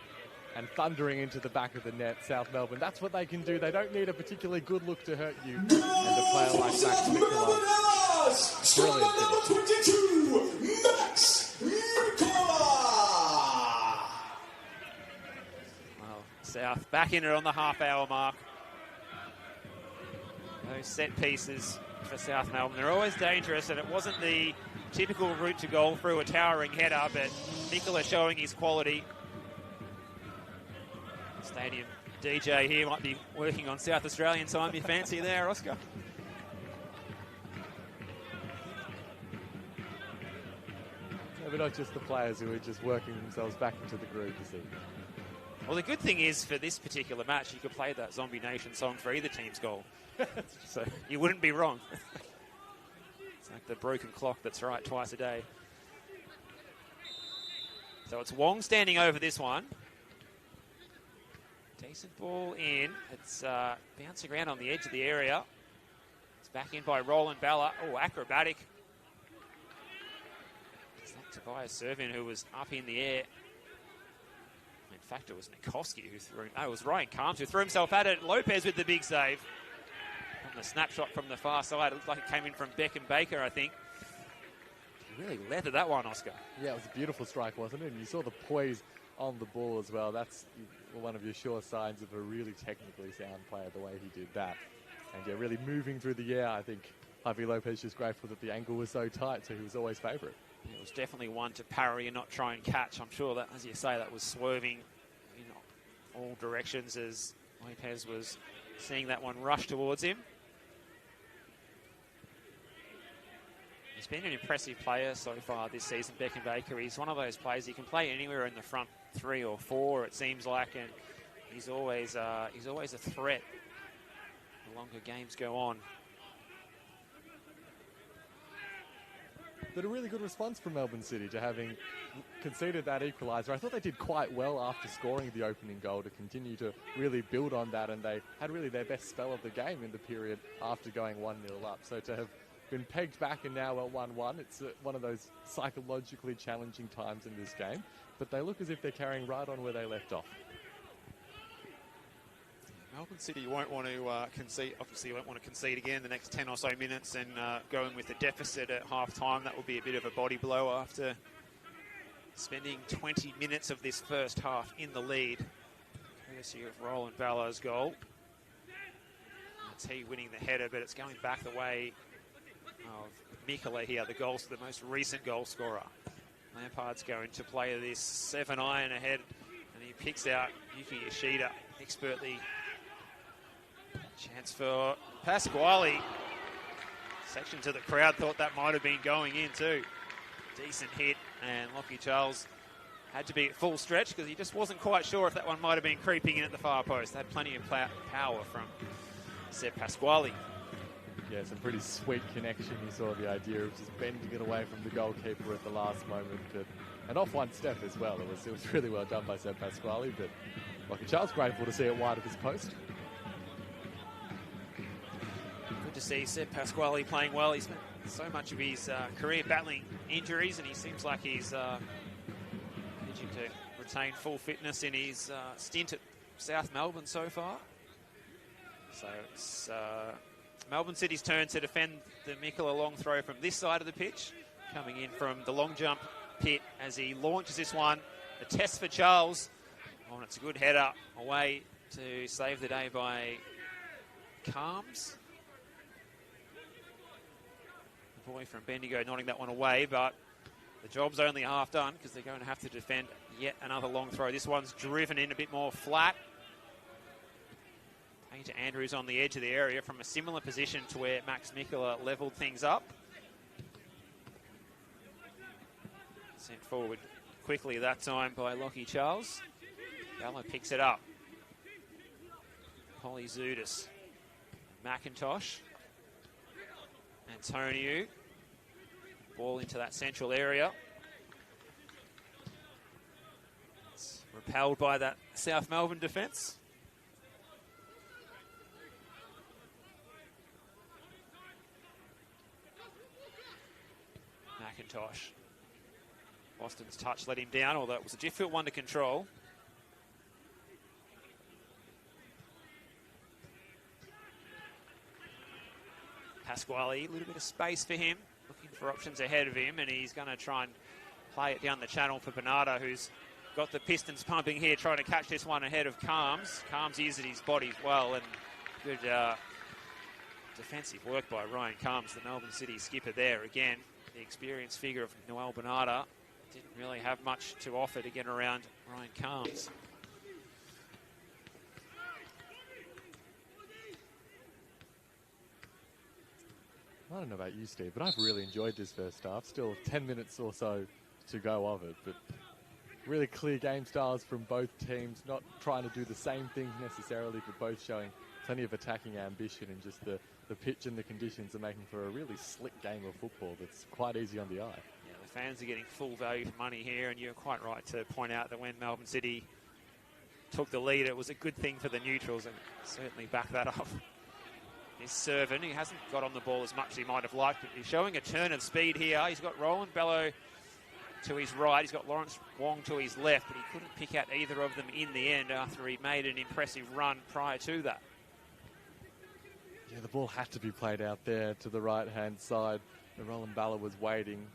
and thundering into the back of the net. South Melbourne, that's what they can do. They don't need a particularly good look to hurt you. And a player like Max Mikola, brilliant. 22, Max Mikola! Well, South back in it on the half-hour mark. Those set pieces for South Melbourne, they're always dangerous, and it wasn't the typical route to goal through a towering header, but Mikola showing his quality. Stadium DJ here might be working on South Australian time. You fancy there, Oscar? No, but not just the players who are just working themselves back into the groove this evening. Well, the good thing is for this particular match, you could play that Zombie Nation song for either team's goal. So you wouldn't be wrong. It's like the broken clock that's right twice a day. So it's Wong standing over this one. Decent ball in. It's bouncing around on the edge of the area. It's back in by Roland Balla. Oh, acrobatic. It's not Tobias Servin who was up in the air. In fact, it was Nikoski who threw. No, it was Ryan Carms who threw himself at it. Lopez with the big save. From the snapshot from the far side, it looked like it came in from Beckham Baker, I think. He really leathered that one, Oscar. Yeah, it was a beautiful strike, wasn't it? And you saw the poise on the ball as well. That's one of your sure signs of a really technically sound player, the way he did that. And yeah, really moving through the air. I think Javi Lopez just grateful that the angle was so tight, so he was always favourite. It was definitely one to parry and not try and catch. I'm sure that, as you say, that was swerving in all directions as Lopez was seeing that one rush towards him. He's been an impressive player so far this season, Beckham Baker. He's one of those players, he can play anywhere in the front 3 or 4, it seems like, and he's always a threat the longer games go on. But a really good response from Melbourne City to having conceded that equaliser. I thought they did quite well after scoring the opening goal to continue to really build on that, and they had really their best spell of the game in the period after going 1-0 up. So to have been pegged back and now at 1-1, it's one of those psychologically challenging times in this game. But they look as if they're carrying right on where they left off. Melbourne City won't want to concede. Obviously, won't want to concede again the next 10 or so minutes and go in with the deficit at half-time. That will be a bit of a body blow after spending 20 minutes of this first half in the lead, courtesy of Roland Ballard's goal. It's he winning the header, but it's going back the way of Mikola here, the most recent goal scorer. Lampard's going to play this 7-iron ahead, and he picks out Yuki Yoshida expertly. Chance for Pasquale. Sections of the crowd thought that might have been going in too. Decent hit, and Lockie Charles had to be at full stretch because he just wasn't quite sure if that one might have been creeping in at the far post. Had plenty of power from Seb Pasquale. Yeah, some pretty sweet connection. You saw the idea of just bending it away from the goalkeeper at the last moment, and off one step as well. It was really well done by Seb Pasquale, but Lockie Charles grateful to see it wide of his post. Good to see Seb Pasquale playing well. He's spent so much of his career battling injuries, and he seems like he's managing to retain full fitness in his stint at South Melbourne so far. So it's Melbourne City's turn to defend the Mikola long throw from this side of the pitch. Coming in from the long jump pit as he launches this one. A test for Charles. Oh, and it's a good header away to save the day by Calms. The boy from Bendigo nodding that one away, but the job's only half done because they're going to have to defend yet another long throw. This one's driven in a bit more flat. To Andrews on the edge of the area from a similar position to where Max Mikola levelled things up. Sent forward quickly that time by Lockie Charles. Gallo picks it up. Polyzoudis. McIntosh. Antonio. Ball into that central area. It's repelled by that South Melbourne defence. McIntosh. Boston's touch let him down, although it was a difficult one to control. Pasquale, a little bit of space for him, looking for options ahead of him, and he's going to try and play it down the channel for Bernardo, who's got the pistons pumping here, trying to catch this one ahead of Calms. Calms used his body well, and good defensive work by Ryan Calms, the Melbourne City skipper there again. The experienced figure of Noel Bernardo didn't really have much to offer to get around Ryan Calms. I don't know about you, Steve, but I've really enjoyed this first half. Still 10 minutes or so to go of it, but really clear game styles from both teams, not trying to do the same things necessarily, but both showing plenty of attacking ambition, and just the pitch and the conditions are making for a really slick game of football that's quite easy on the eye. Yeah, the fans are getting full value for money here, and you're quite right to point out that when Melbourne City took the lead, it was a good thing for the neutrals, and certainly back that up. He's Servan, he hasn't got on the ball as much as he might have liked, but he's showing a turn of speed here. He's got Roland Bello to his right, he's got Lawrence Wong to his left, but he couldn't pick out either of them in the end after he made an impressive run prior to that. Yeah, the ball had to be played out there to the right-hand side. And Roland Balla was waiting.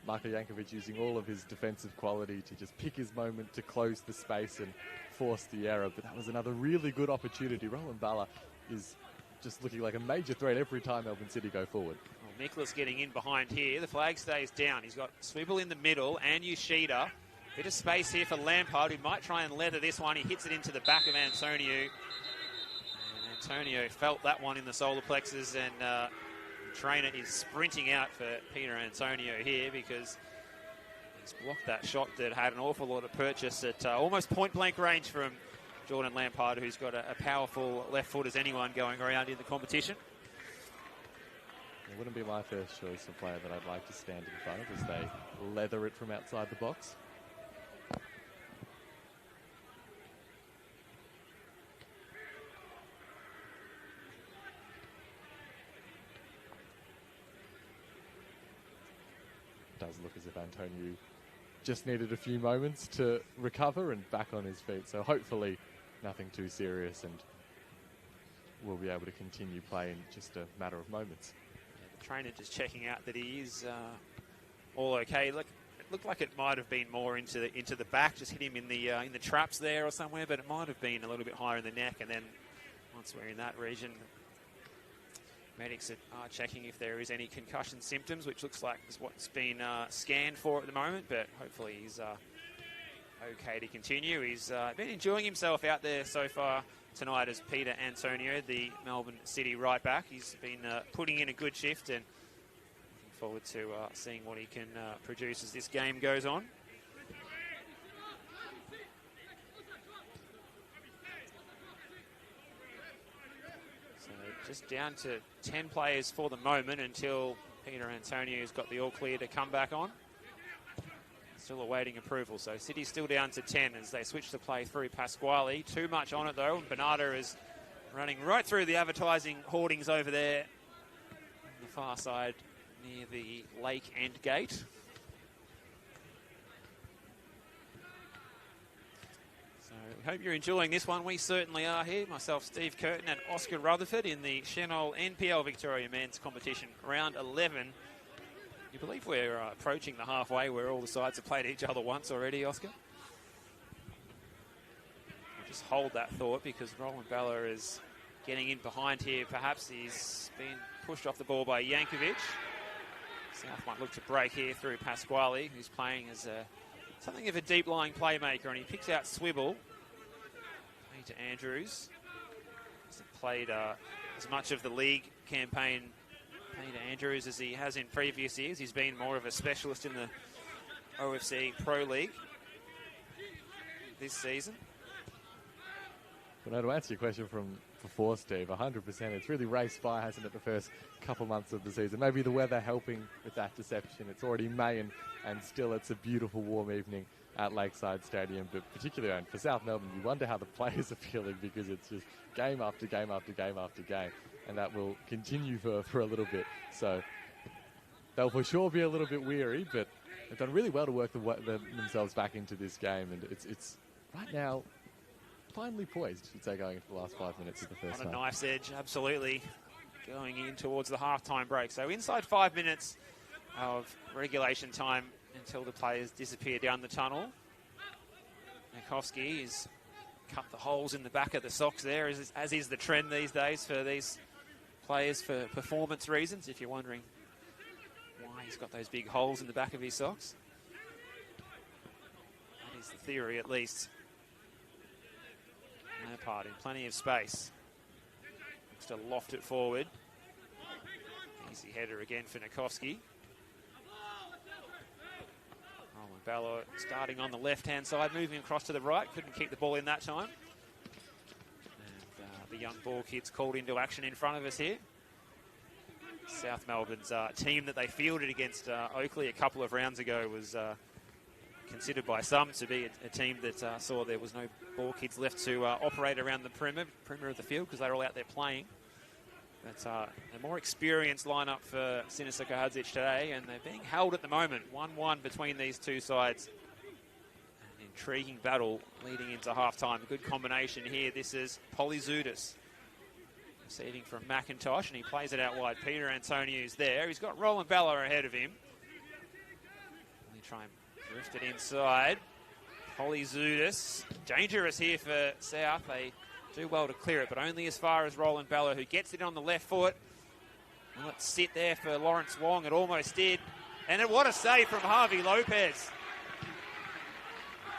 Marko Jankovic using all of his defensive quality to just pick his moment to close the space and force the error. But that was another really good opportunity. Roland Balla is just looking like a major threat every time Melbourne City go forward. Well, Nicholas getting in behind here. The flag stays down. He's got Swibble in the middle and Yoshida. Bit of space here for Lampard, who might try and leather this one. He hits it into the back of Antonio. Antonio felt that one in the solar plexus, and the trainer is sprinting out for Peter Antonio here because he's blocked that shot that had an awful lot of purchase at almost point-blank range from Jordan Lampard, who's got a powerful left foot as anyone going around in the competition. It wouldn't be my first choice of player that I'd like to stand in front of as they leather it from outside the box. Does look as if Antonio just needed a few moments to recover and back on his feet. So hopefully nothing too serious, and we'll be able to continue play in just a matter of moments. Yeah, the trainer just checking out that he is all okay. Look, it looked like it might have been more into the back, just hit him in the traps there or somewhere, but it might have been a little bit higher in the neck. And then once we're in that region, medics are checking if there is any concussion symptoms, which looks like is what's been scanned for at the moment, but hopefully he's okay to continue. He's been enjoying himself out there so far tonight as Peter Antonio, the Melbourne City right back. He's been putting in a good shift, and looking forward to seeing what he can produce as this game goes on. Just down to 10 players for the moment until Peter Antonio's got the all clear to come back on. Still awaiting approval, so City's still down to 10 as they switch to play through Pasquale. Too much on it though, and Bernardo is running right through the advertising hoardings over there on the far side near the lake end gate. I hope you're enjoying this one. We certainly are here. Myself, Steve Curtin, and Oscar Rutherford in the Senol NPL Victoria Men's Competition, round 11. You believe we're approaching the halfway where all the sides have played each other once already, Oscar? We'll just hold that thought because Roland Bella is getting in behind here. Perhaps he's been pushed off the ball by Jankovic. South might look to break here through Pasquale, who's playing as something of a deep-lying playmaker, and he picks out Swibble. To Andrews. Hasn't played as much of the league campaign, Peter Andrews, as he has in previous years. He's been more of a specialist in the OFC Pro League this season. Well, now to answer your question from before, Steve, 100%. It's really raced by, hasn't it, the first couple months of the season. Maybe the weather helping with that deception. It's already May and still it's a beautiful warm evening at Lakeside Stadium, but particularly for South Melbourne, you wonder how the players are feeling because it's just game after game after game after game, and that will continue for a little bit. So they'll for sure be a little bit weary, but they've done really well to work themselves back into this game, and it's right now finally poised, you'd say, going into the last 5 minutes of the first half. On a knife's edge, absolutely, going in towards the half-time break. So inside 5 minutes of regulation time until the players disappear down the tunnel. Nikovsky has cut the holes in the back of the socks there, as is the trend these days for these players for performance reasons, if you're wondering why he's got those big holes in the back of his socks. That is the theory, at least. Lampard in plenty of space. Looks to loft it forward. Easy header again for Nikovsky. Bello starting on the left-hand side, moving across to the right. Couldn't keep the ball in that time. And the young ball kids called into action in front of us here. South Melbourne's team that they fielded against Oakley a couple of rounds ago was considered by some to be a team that saw there was no ball kids left to operate around the perimeter of the field because they were all out there playing. But a more experienced lineup for Siniša Kahadzic today, and they're being held at the moment. 1-1 between these two sides. An intriguing battle leading into half-time. A good combination here. This is Polyzoudis receiving from McIntosh, and he plays it out wide. Peter Antonio's there. He's got Roland Bella ahead of him. They try and drift it inside. Polyzoudis. Dangerous here for South. They do well to clear it, but only as far as Roland Bella, who gets it on the left foot. Well, let's sit there for Lawrence Wong. It almost did. And what a save from Harvey Lopez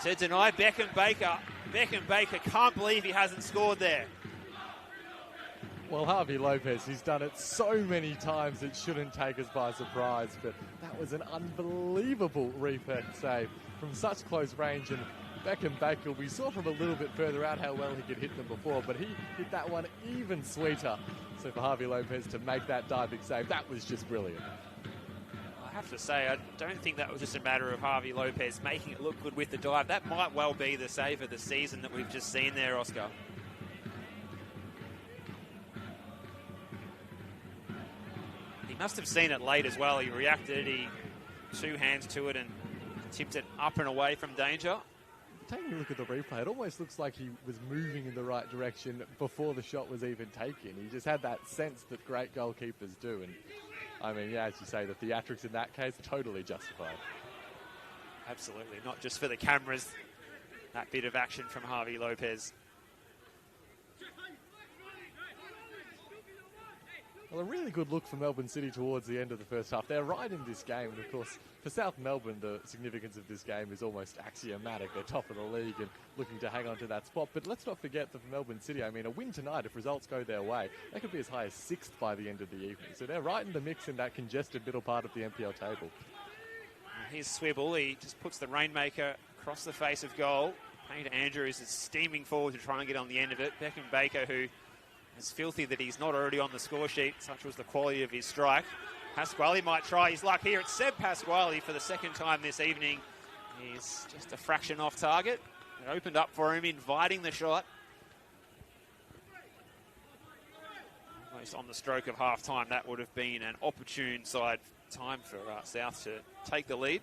to deny Beckham Baker. Beckham Baker can't believe he hasn't scored there. Well, Harvey Lopez, he's done it so many times it shouldn't take us by surprise, but that was an unbelievable repeat save from such close range, and Beckham Baker, we saw from a little bit further out how well he could hit them before, but he hit that one even sweeter. So for Javi Lopez to make that diving save, that was just brilliant. I have to say, I don't think that was just a matter of Javi Lopez making it look good with the dive. That might well be the save of the season that we've just seen there, Oscar. He must have seen it late as well. He reacted, he two hands to it and tipped it up and away from danger. Taking a look at the replay, it almost looks like he was moving in the right direction before the shot was even taken. He just had that sense that great goalkeepers do. And I mean, yeah, as you say, the theatrics in that case, totally justified. Absolutely, not just for the cameras, that bit of action from Javi Lopez. Well, a really good look for Melbourne City towards the end of the first half. They're right in this game, and of course, for South Melbourne, the significance of this game is almost axiomatic. They're top of the league and looking to hang on to that spot. But let's not forget that for Melbourne City, I mean, a win tonight, if results go their way, they could be as high as 6th by the end of the evening. So they're right in the mix in that congested middle part of the NPL table. Here's Swibble. He just puts the Rainmaker across the face of goal. Peter Andrews is steaming forward to try and get on the end of it. Beckham Baker, who is filthy that he's not already on the score sheet, such was the quality of his strike. Pasquale might try his luck here. It's Seb Pasquale for the second time this evening. He's just a fraction off target. It opened up for him, inviting the shot. Almost on the stroke of half-time, that would have been an opportune side time for South to take the lead.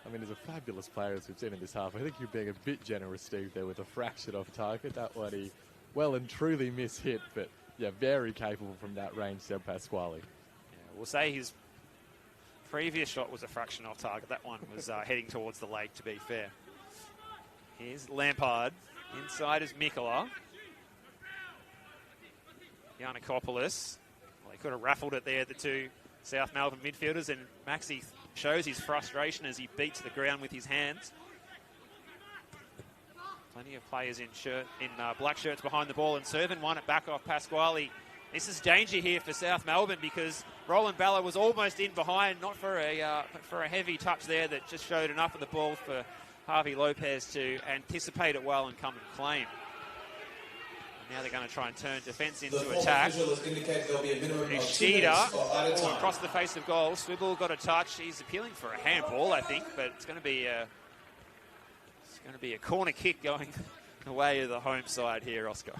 I mean, as a fabulous player as we've seen in this half, I think you're being a bit generous, Steve, there with a fraction off target. That one he well and truly mishit, but yeah, very capable from that range, Seb Pasquale. Yeah, we'll say his previous shot was a fraction off target. That one was heading towards the lake, to be fair. Here's Lampard. Inside is Mikola. Giannakopoulos. Well, he could have raffled it there, the two South Melbourne midfielders, and Maxi shows his frustration as he beats the ground with his hands. Plenty of players in black shirts behind the ball, and Servan won it back off Pasquale. This is danger here for South Melbourne because Roland Balla was almost in behind, not for a heavy touch there that just showed enough of the ball for Javi Lopez to anticipate it well and come and claim. And now they're going to try and turn defence into attack. Ishida across the face of goal. Swibble got a touch. He's appealing for a handball, I think, but it's going to be a corner kick going the way of the home side here, Oscar.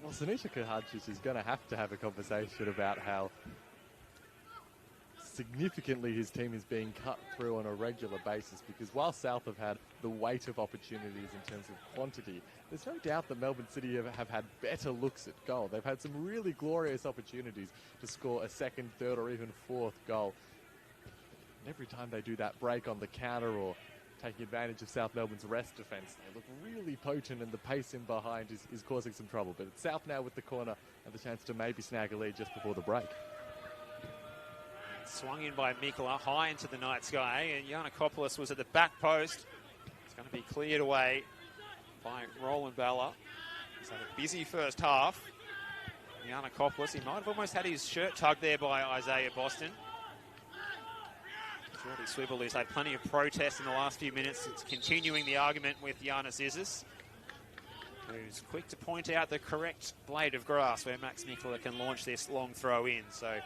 Well, Sinisa Kahadzic is going to have a conversation about how significantly his team is being cut through on a regular basis, because while South have had the weight of opportunities in terms of quantity, there's no doubt that Melbourne City have had better looks at goal. They've had some really glorious opportunities to score a second, third or even fourth goal. And every time they do that break on the counter or taking advantage of South Melbourne's rest defence, they look really potent, and the pace in behind is causing some trouble. But it's South now with the corner and the chance to maybe snag a lead just before the break. Swung in by Mikola, high into the night sky, and Giannakopoulos was at the back post. It's going to be cleared away by Roland Balla. He's had a busy first half. Giannakopoulos, he might have almost had his shirt tugged there by Isaiah Boston. Jordy Swibble has had plenty of protests in the last few minutes. It's continuing the argument with Giannis Isis, who's quick to point out the correct blade of grass where Max Mikola can launch this long throw in. So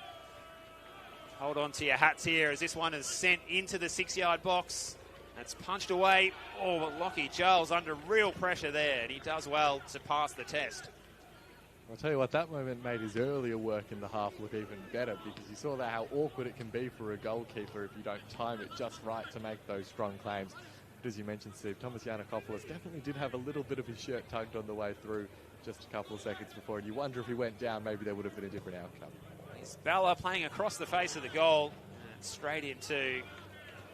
hold on to your hats here as this one is sent into the 6-yard box. That's punched away. Oh, but Lockie Charles under real pressure there, and he does well to pass the test. I'll tell you what, that moment made his earlier work in the half look even better, because you saw that how awkward it can be for a goalkeeper if you don't time it just right to make those strong claims. But as you mentioned, Steve, Thomas Giannakopoulos definitely did have a little bit of his shirt tugged on the way through just a couple of seconds before, and you wonder if he went down, maybe there would have been a different outcome. It's Balla playing across the face of the goal, and straight into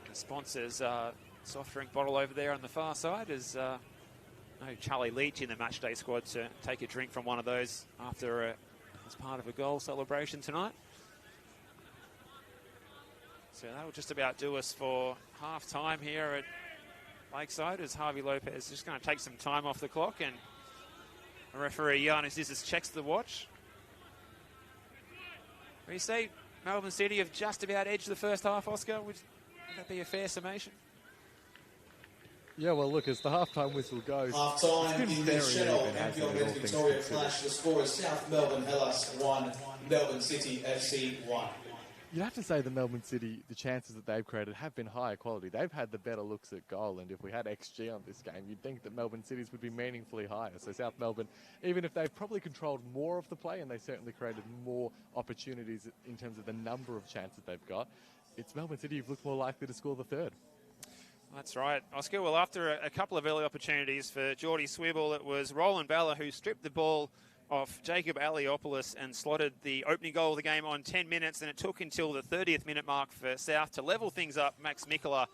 the sponsors' soft drink bottle over there on the far side as no Charlie Leach in the matchday squad to take a drink from one of those after as part of a goal celebration tonight. So that'll just about do us for half time here at Lakeside, as Javi Lopez is just going to take some time off the clock, and referee Giannis Isis checks the watch. You say Melbourne City have just about edged the first half, Oscar? Would that be a fair summation? Yeah, well, look, as the halftime whistle goes, it's Half-time been in the very Senol even, hasn't it, NPLM all things Victoria considered. clash. The score is South Melbourne Hellas 1, Melbourne City FC 1. You'd have to say the Melbourne City, the chances that they've created have been higher quality. They've had the better looks at goal, and if we had XG on this game, you'd think that Melbourne City's would be meaningfully higher. So South Melbourne, even if they've probably controlled more of the play and they certainly created more opportunities in terms of the number of chances they've got, it's Melbourne City who've looked more likely to score the third. That's right, Oscar. Well, after a couple of early opportunities for Geordie Swibble, it was Roland Balla who stripped the ball off Jacob Aliopoulos and slotted the opening goal of the game on 10 minutes. And it took until the 30th minute mark for South to level things up. Max Mikola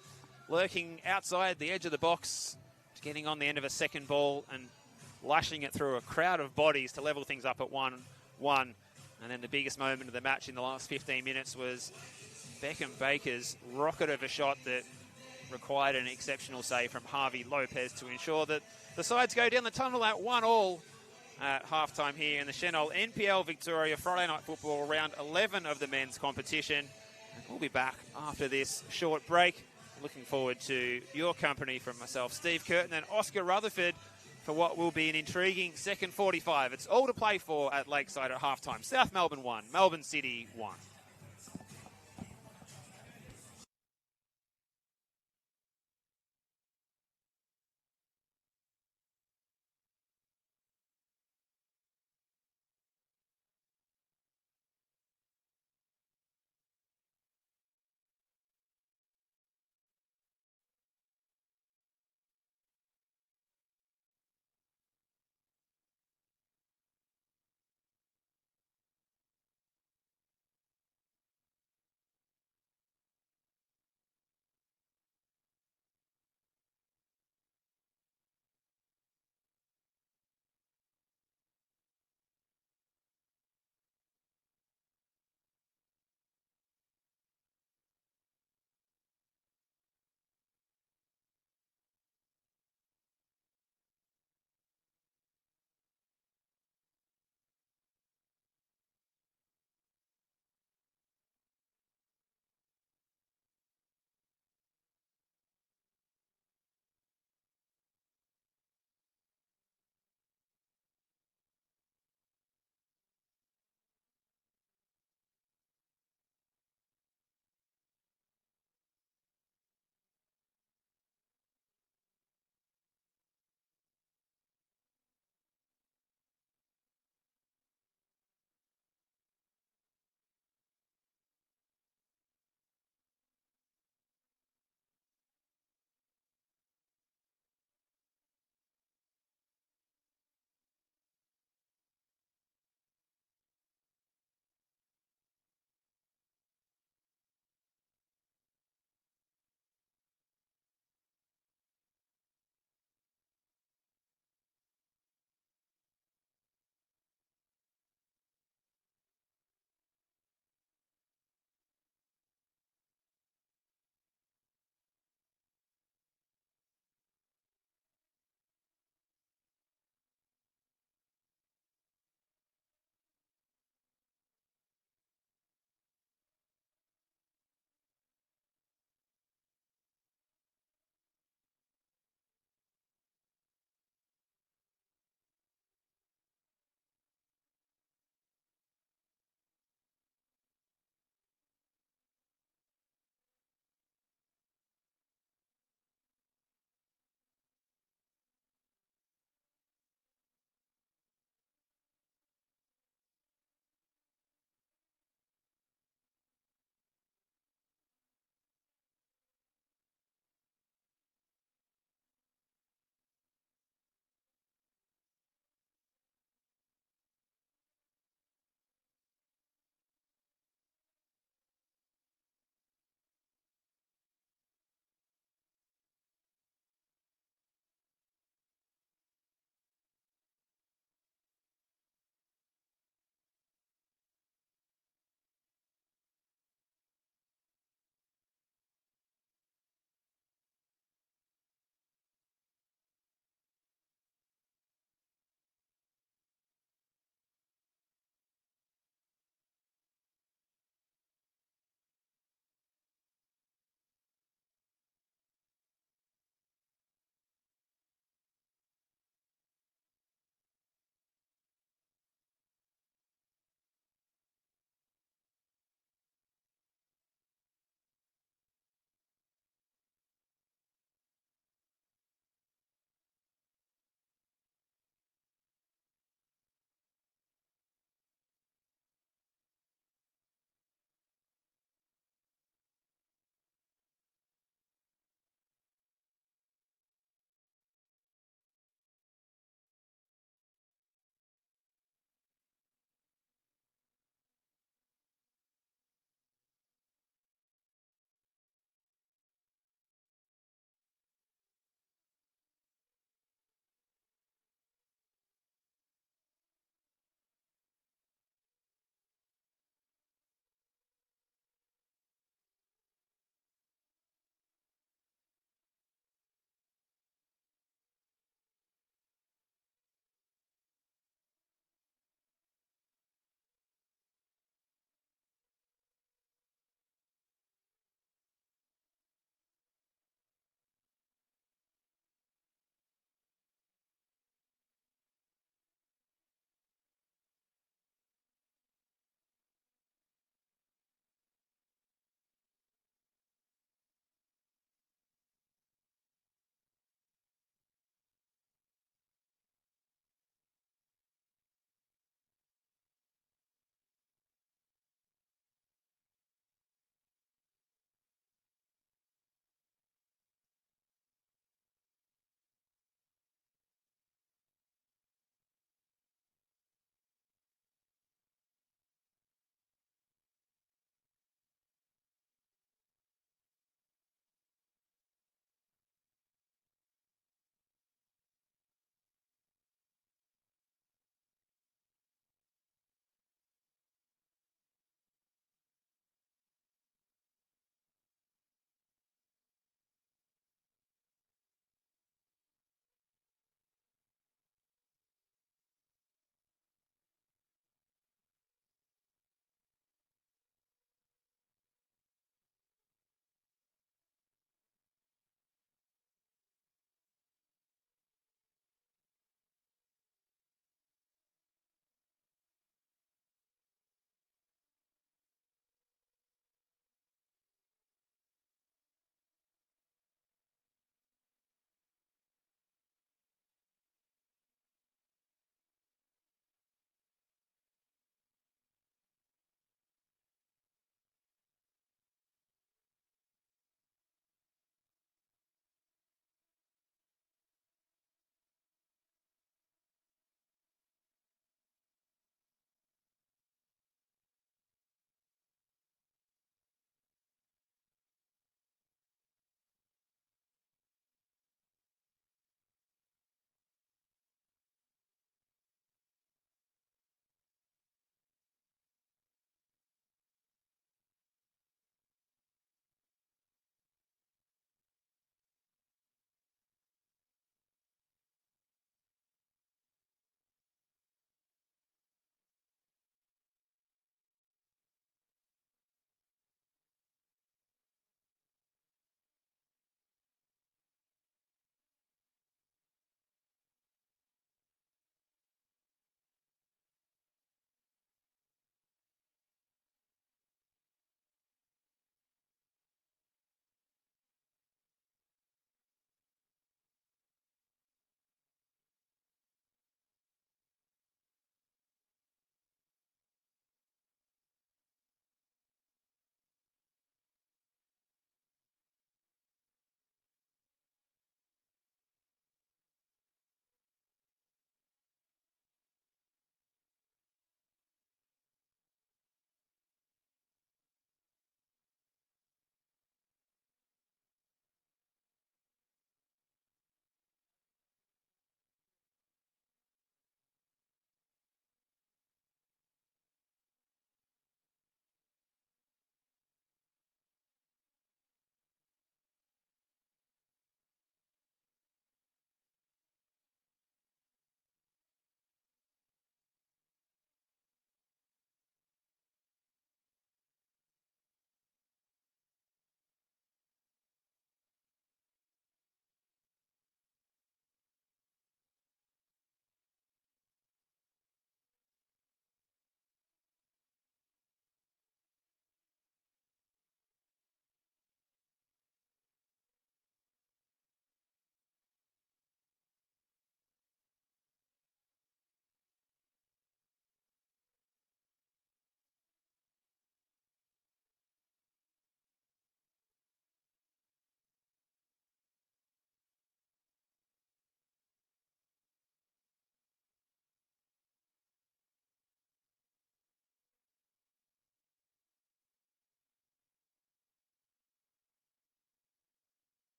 lurking outside the edge of the box, getting on the end of a second ball and lashing it through a crowd of bodies to level things up at 1-1. And then the biggest moment of the match in the last 15 minutes was Beckham Baker's rocket of a shot that required an exceptional save from Harvey Lopez to ensure that the sides go down the tunnel at 1-1 at halftime here in the Senol NPL Victoria Friday Night Football round 11 of the men's competition. And we'll be back after this short break. Looking forward to your company from myself, Steve Curtin, and Oscar Rutherford for what will be an intriguing second 45. It's all to play for at Lakeside at halftime. South Melbourne 1, Melbourne City 1.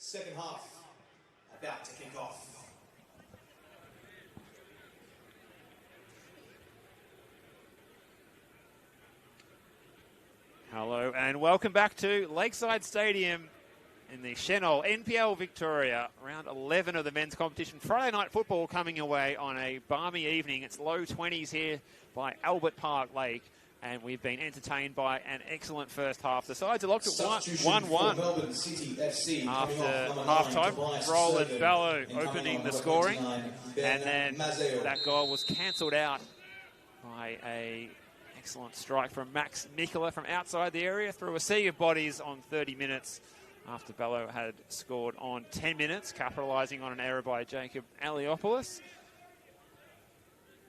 Second half about to kick off. Hello and welcome back to Lakeside Stadium in the Senol NPL Victoria. Round 11 of the men's competition. Friday night football coming away on a balmy evening. It's low 20s here by Albert Park Lake. And we've been entertained by an excellent first half. The sides are locked at 1-1 after half-time. Roland Ballo opening the scoring. And then that goal was cancelled out by a excellent strike from Max Mikola from outside the area through a sea of bodies on 30 minutes after Ballo had scored on 10 minutes, capitalising on an error by Jacob Aliopoulos.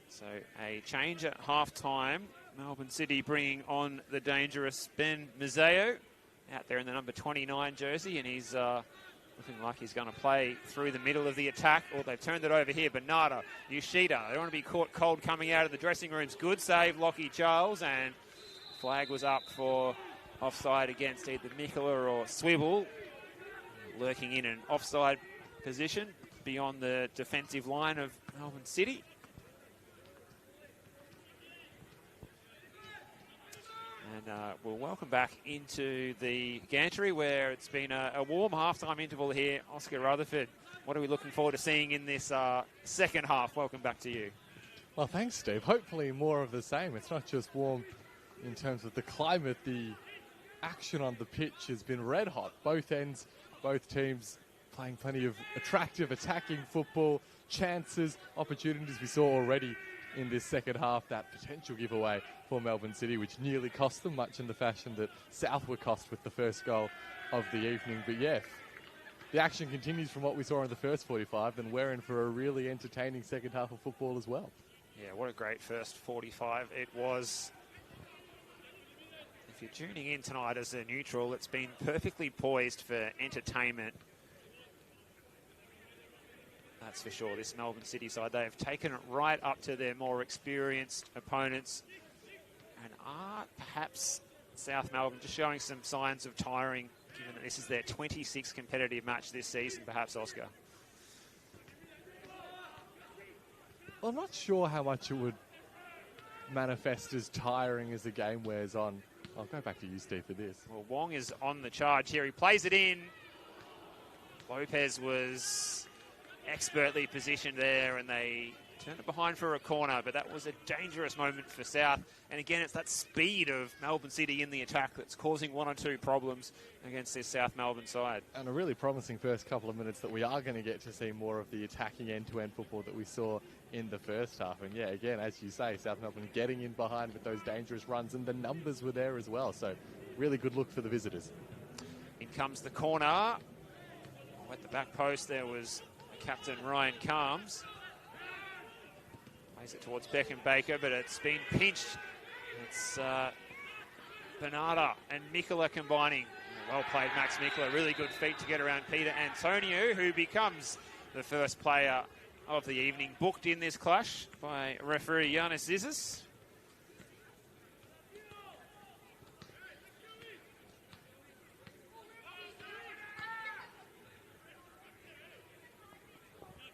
So a change at half-time. Melbourne City bringing on the dangerous Ben Mazzeo out there in the number 29 jersey, and he's looking like he's going to play through the middle of the attack. Or they've turned it over here. Bernardo, Yoshida, they don't want to be caught cold coming out of the dressing rooms. Good save, Lockie Charles, and flag was up for offside against either Mikola or Swivel, lurking in an offside position beyond the defensive line of Melbourne City. And we'll welcome back into the gantry where it's been a warm half-time interval here. Oscar Rutherford, what are we looking forward to seeing in this second half? Welcome back to you. Well, thanks, Steve. Hopefully more of the same. It's not just warm in terms of the climate. The action on the pitch has been red hot. Both ends, both teams playing plenty of attractive attacking football, chances, opportunities we saw already in this second half. That potential giveaway for Melbourne City, which nearly cost them, much in the fashion that South were cost with the first goal of the evening. But yeah, if the action continues from what we saw in the first 45, then we're in for a really entertaining second half of football as well. Yeah, what a great first 45 it was. If you're tuning in tonight as a neutral, it's been perfectly poised for entertainment. That's for sure. This Melbourne City side, they have taken it right up to their more experienced opponents, and are perhaps South Melbourne just showing some signs of tiring, given that this is their 26th competitive match this season, perhaps, Oscar? Well, I'm not sure how much it would manifest as tiring as the game wears on. I'll go back to you, Steve, for this. Well, Wong is on the charge here. He plays it in. Lopez was expertly positioned there, and they turned it behind for a corner, but that was a dangerous moment for South. And again, it's that speed of Melbourne City in the attack that's causing one or two problems against this South Melbourne side. And a really promising first couple of minutes that we are going to get to see more of the attacking end-to-end football that we saw in the first half. And yeah, again, as you say, South Melbourne getting in behind with those dangerous runs, and the numbers were there as well. So really good look for the visitors. In comes the corner. Oh, at the back post there was captain Ryan Calms. Plays it towards Beckham Baker, but it's been pinched. It's Bernardo and Mikola combining. Well played, Max Mikola. Really good feet to get around Peter Antonio, who becomes the first player of the evening, booked in this clash by referee Yanis Zizis.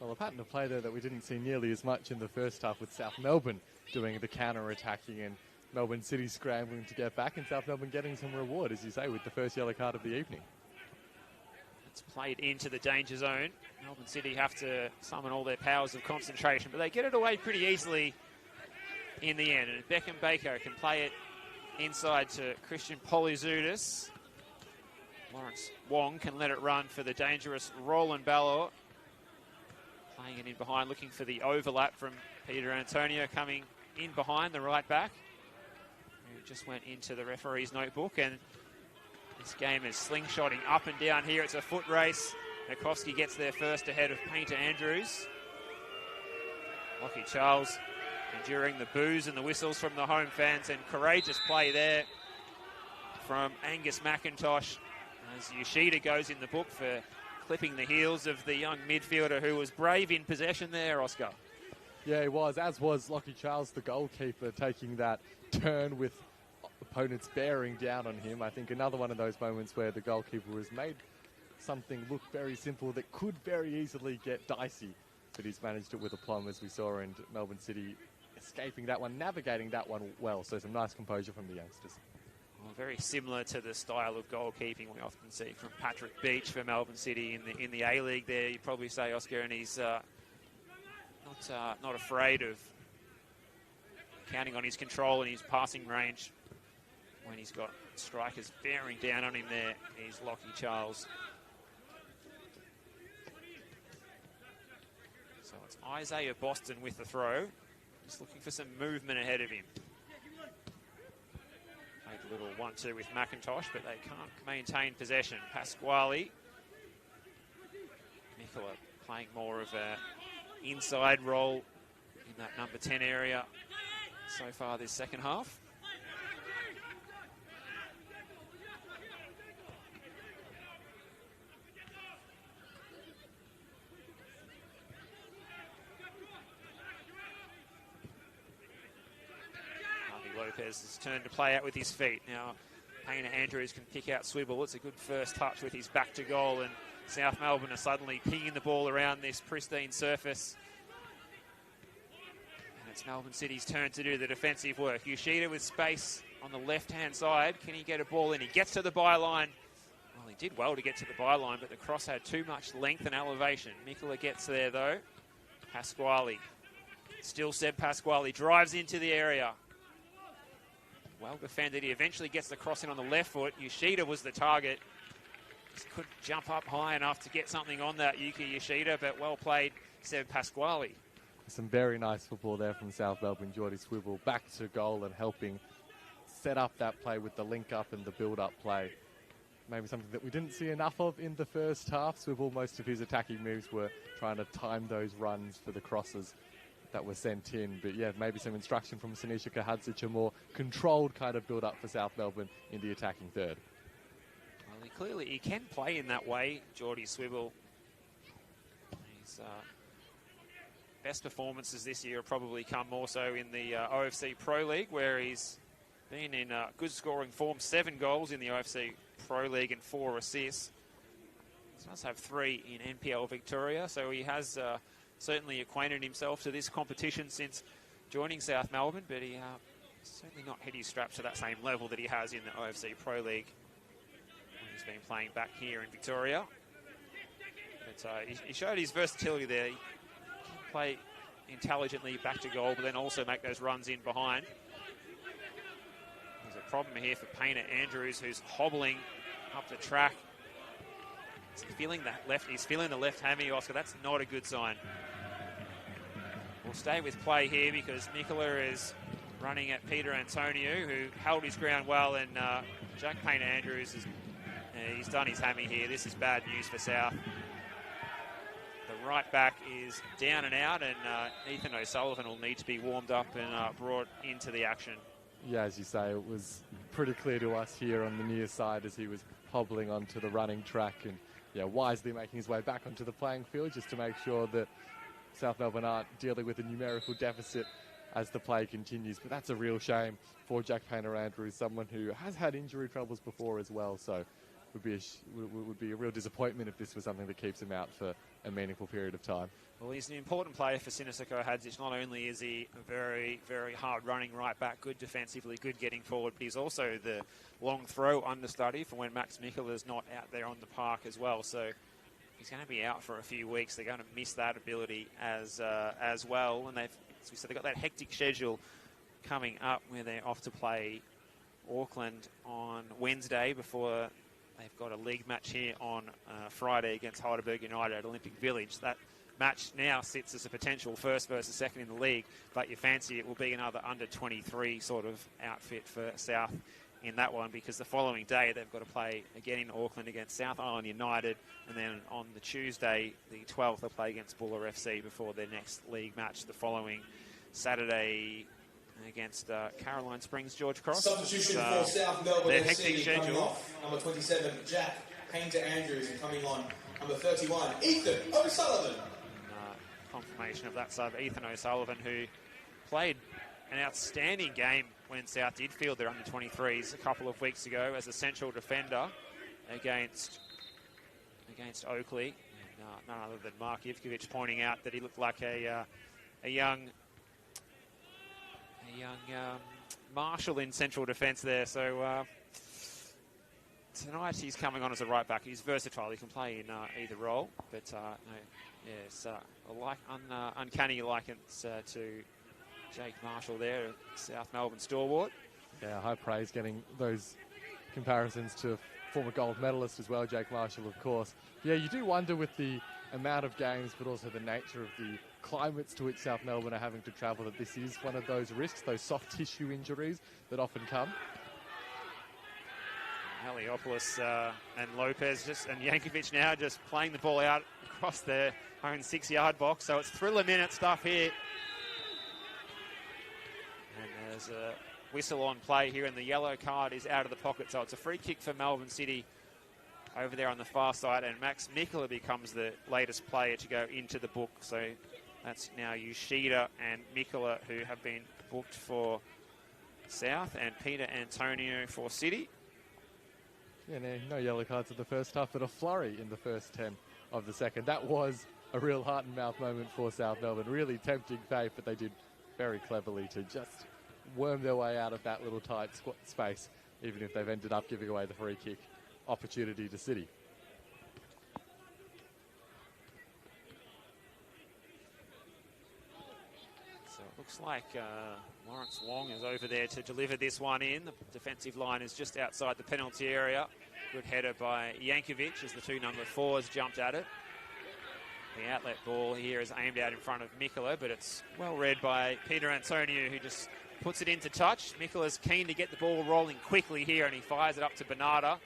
Well, a pattern of play there that we didn't see nearly as much in the first half, with South Melbourne doing the counter-attacking and Melbourne City scrambling to get back, and South Melbourne getting some reward, as you say, with the first yellow card of the evening. It's played into the danger zone. Melbourne City have to summon all their powers of concentration, but they get it away pretty easily in the end. And Beckham Baker can play it inside to Christian Polyzoudis. Lawrence Wong can let it run for the dangerous Roland Ballo. Playing it in behind, looking for the overlap from Peter Antonio coming in behind the right back, who just went into the referee's notebook. And this game is slingshotting up and down here. It's a foot race. Nikoski gets there first ahead of Painter Andrews. Lockie Charles enduring the boos and the whistles from the home fans, and courageous play there from Angus McIntosh as Yoshida goes in the book for clipping the heels of the young midfielder who was brave in possession there, Oscar. Yeah, he was, as was Lockie Charles, the goalkeeper, taking that turn with opponents bearing down on him. I think another one of those moments where the goalkeeper was made something look very simple that could very easily get dicey. But he's managed it with aplomb, as we saw, and Melbourne City escaping that one, navigating that one well. So some nice composure from the youngsters. Well, very similar to the style of goalkeeping we often see from Patrick Beach for Melbourne City in the A-League there. You'd probably say, Oscar, and he's not afraid of counting on his control and his passing range when he's got strikers bearing down on him there. He's Lockie Charles. So it's Isaiah Boston with the throw. Just looking for some movement ahead of him. Played a little 1-2 with McIntosh, but they can't maintain possession. Pasquale. Nicola playing more of a inside role in that number 10 area so far this second half. Lopez's turn to play out with his feet. Now, Painter Andrews can pick out Swibble. It's a good first touch with his back to goal, and South Melbourne are suddenly pinging the ball around this pristine surface. And it's Melbourne City's turn to do the defensive work. Yoshida with space on the left-hand side. Can he get a ball in? He gets to the byline. Well, he did well to get to the byline, but the cross had too much length and elevation. Mikola gets there, though. Pasquale. Still Seb Pasquale drives into the area. Well defended. He eventually gets the cross in on the left foot. Yoshida was the target. Just couldn't jump up high enough to get something on that, Yuki Yoshida, but well played, Seb Pasquale. Some very nice football there from South Melbourne. Jordy Swibble back to goal and helping set up that play with the link-up and the build-up play. Maybe something that we didn't see enough of in the first half. Swibble, most of his attacking moves were trying to time those runs for the crosses that were sent in. But yeah, maybe some instruction from Sinisa Kahadzic, a more controlled kind of build-up for South Melbourne in the attacking third. Well, he can play in that way, Jordy Swibble. His best performances this year have probably come more so in the OFC Pro League, where he's been in good scoring form. 7 goals in the OFC Pro League and 4 assists. He does have 3 in NPL Victoria, so he has certainly acquainted himself to this competition since joining South Melbourne, but he certainly not hit his straps to that same level that he has in the OFC Pro League when he's been playing back here in Victoria. But he showed his versatility there. He can play intelligently back to goal, but then also make those runs in behind. There's a problem here for Painter Andrews, who's hobbling up the track. He's feeling the left hammy, Oscar. That's not a good sign. We'll stay with play here because Nicola is running at Peter Antonio, who held his ground well, and Jack Painter Andrews he's done his hammy here. This is bad news for South. The right back is down and out, and Ethan O'Sullivan will need to be warmed up and brought into the action. Yeah, as you say, it was pretty clear to us here on the near side as he was hobbling onto the running track and wisely making his way back onto the playing field just to make sure that South Melbourne aren't dealing with a numerical deficit as the play continues. But that's a real shame for Jack Painter Andrews, someone who has had injury troubles before as well. So would be a real disappointment if this was something that keeps him out for a meaningful period of time. Well, he's an important player for Sinisa Kahadzic. Not only is he a very, very hard-running right back, good defensively, good getting forward, but he's also the long throw understudy for when Max Mikola's not out there on the park as well. So he's going to be out for a few weeks. They're going to miss that ability as well. And they've got that hectic schedule coming up where they're off to play Auckland on Wednesday before they've got a league match here on Friday against Heidelberg United at Olympic Village. That match now sits as a potential first versus second in the league, but you fancy it will be another under-23 sort of outfit for South in that one, because the following day they've got to play again in Auckland against South Island United, and then on the Tuesday, the 12th, they'll play against Buller FC before their next league match the following Saturday against Caroline Springs George Cross. Substitution for South Melbourne FC coming off. Number 27, Jack Painter Andrews, and coming on number 31, Ethan O'Sullivan. Confirmation of that sub, Ethan O'Sullivan, who played an outstanding game when South did field their under-23s a couple of weeks ago as a central defender against against Oakley. And, none other than Mark Ivkovic pointing out that he looked like a young Marshall in central defence there. So tonight he's coming on as a right back. He's versatile. He can play in either role. But yes, uncanny likeness to Jake Marshall there at South Melbourne stalwart. Yeah, high praise getting those comparisons to former gold medalist as well, Jake Marshall, of course. Yeah, you do wonder with the amount of games, but also the nature of the climates to which South Melbourne are having to travel, that this is one of those risks, those soft tissue injuries that often come. Aliopoulos and Lopez and Yankovic now just playing the ball out across their own 6-yard box. So it's thriller minute stuff here. And there's a whistle on play here, and the yellow card is out of the pocket. So it's a free kick for Melbourne City over there on the far side, and Max Mikula becomes the latest player to go into the book. So that's now Yoshida and Mikula who have been booked for South, and Peter Antonio for City. Yeah, no yellow cards in the first half, but a flurry in the first 10 of the second. That was a real heart and mouth moment for South Melbourne. Really tempting fate, but they did very cleverly to just worm their way out of that little tight space, even if they've ended up giving away the free kick opportunity to City. So it looks like Lawrence Wong is over there to deliver this one in. The defensive line is just outside the penalty area. Good header by Yankovic as the two number 4s jumped at it. The outlet ball here is aimed out in front of Mikula, but it's well read by Peter Antonio, who just puts it into touch. Mikula's keen to get the ball rolling quickly here, and he fires it up to Bernarda.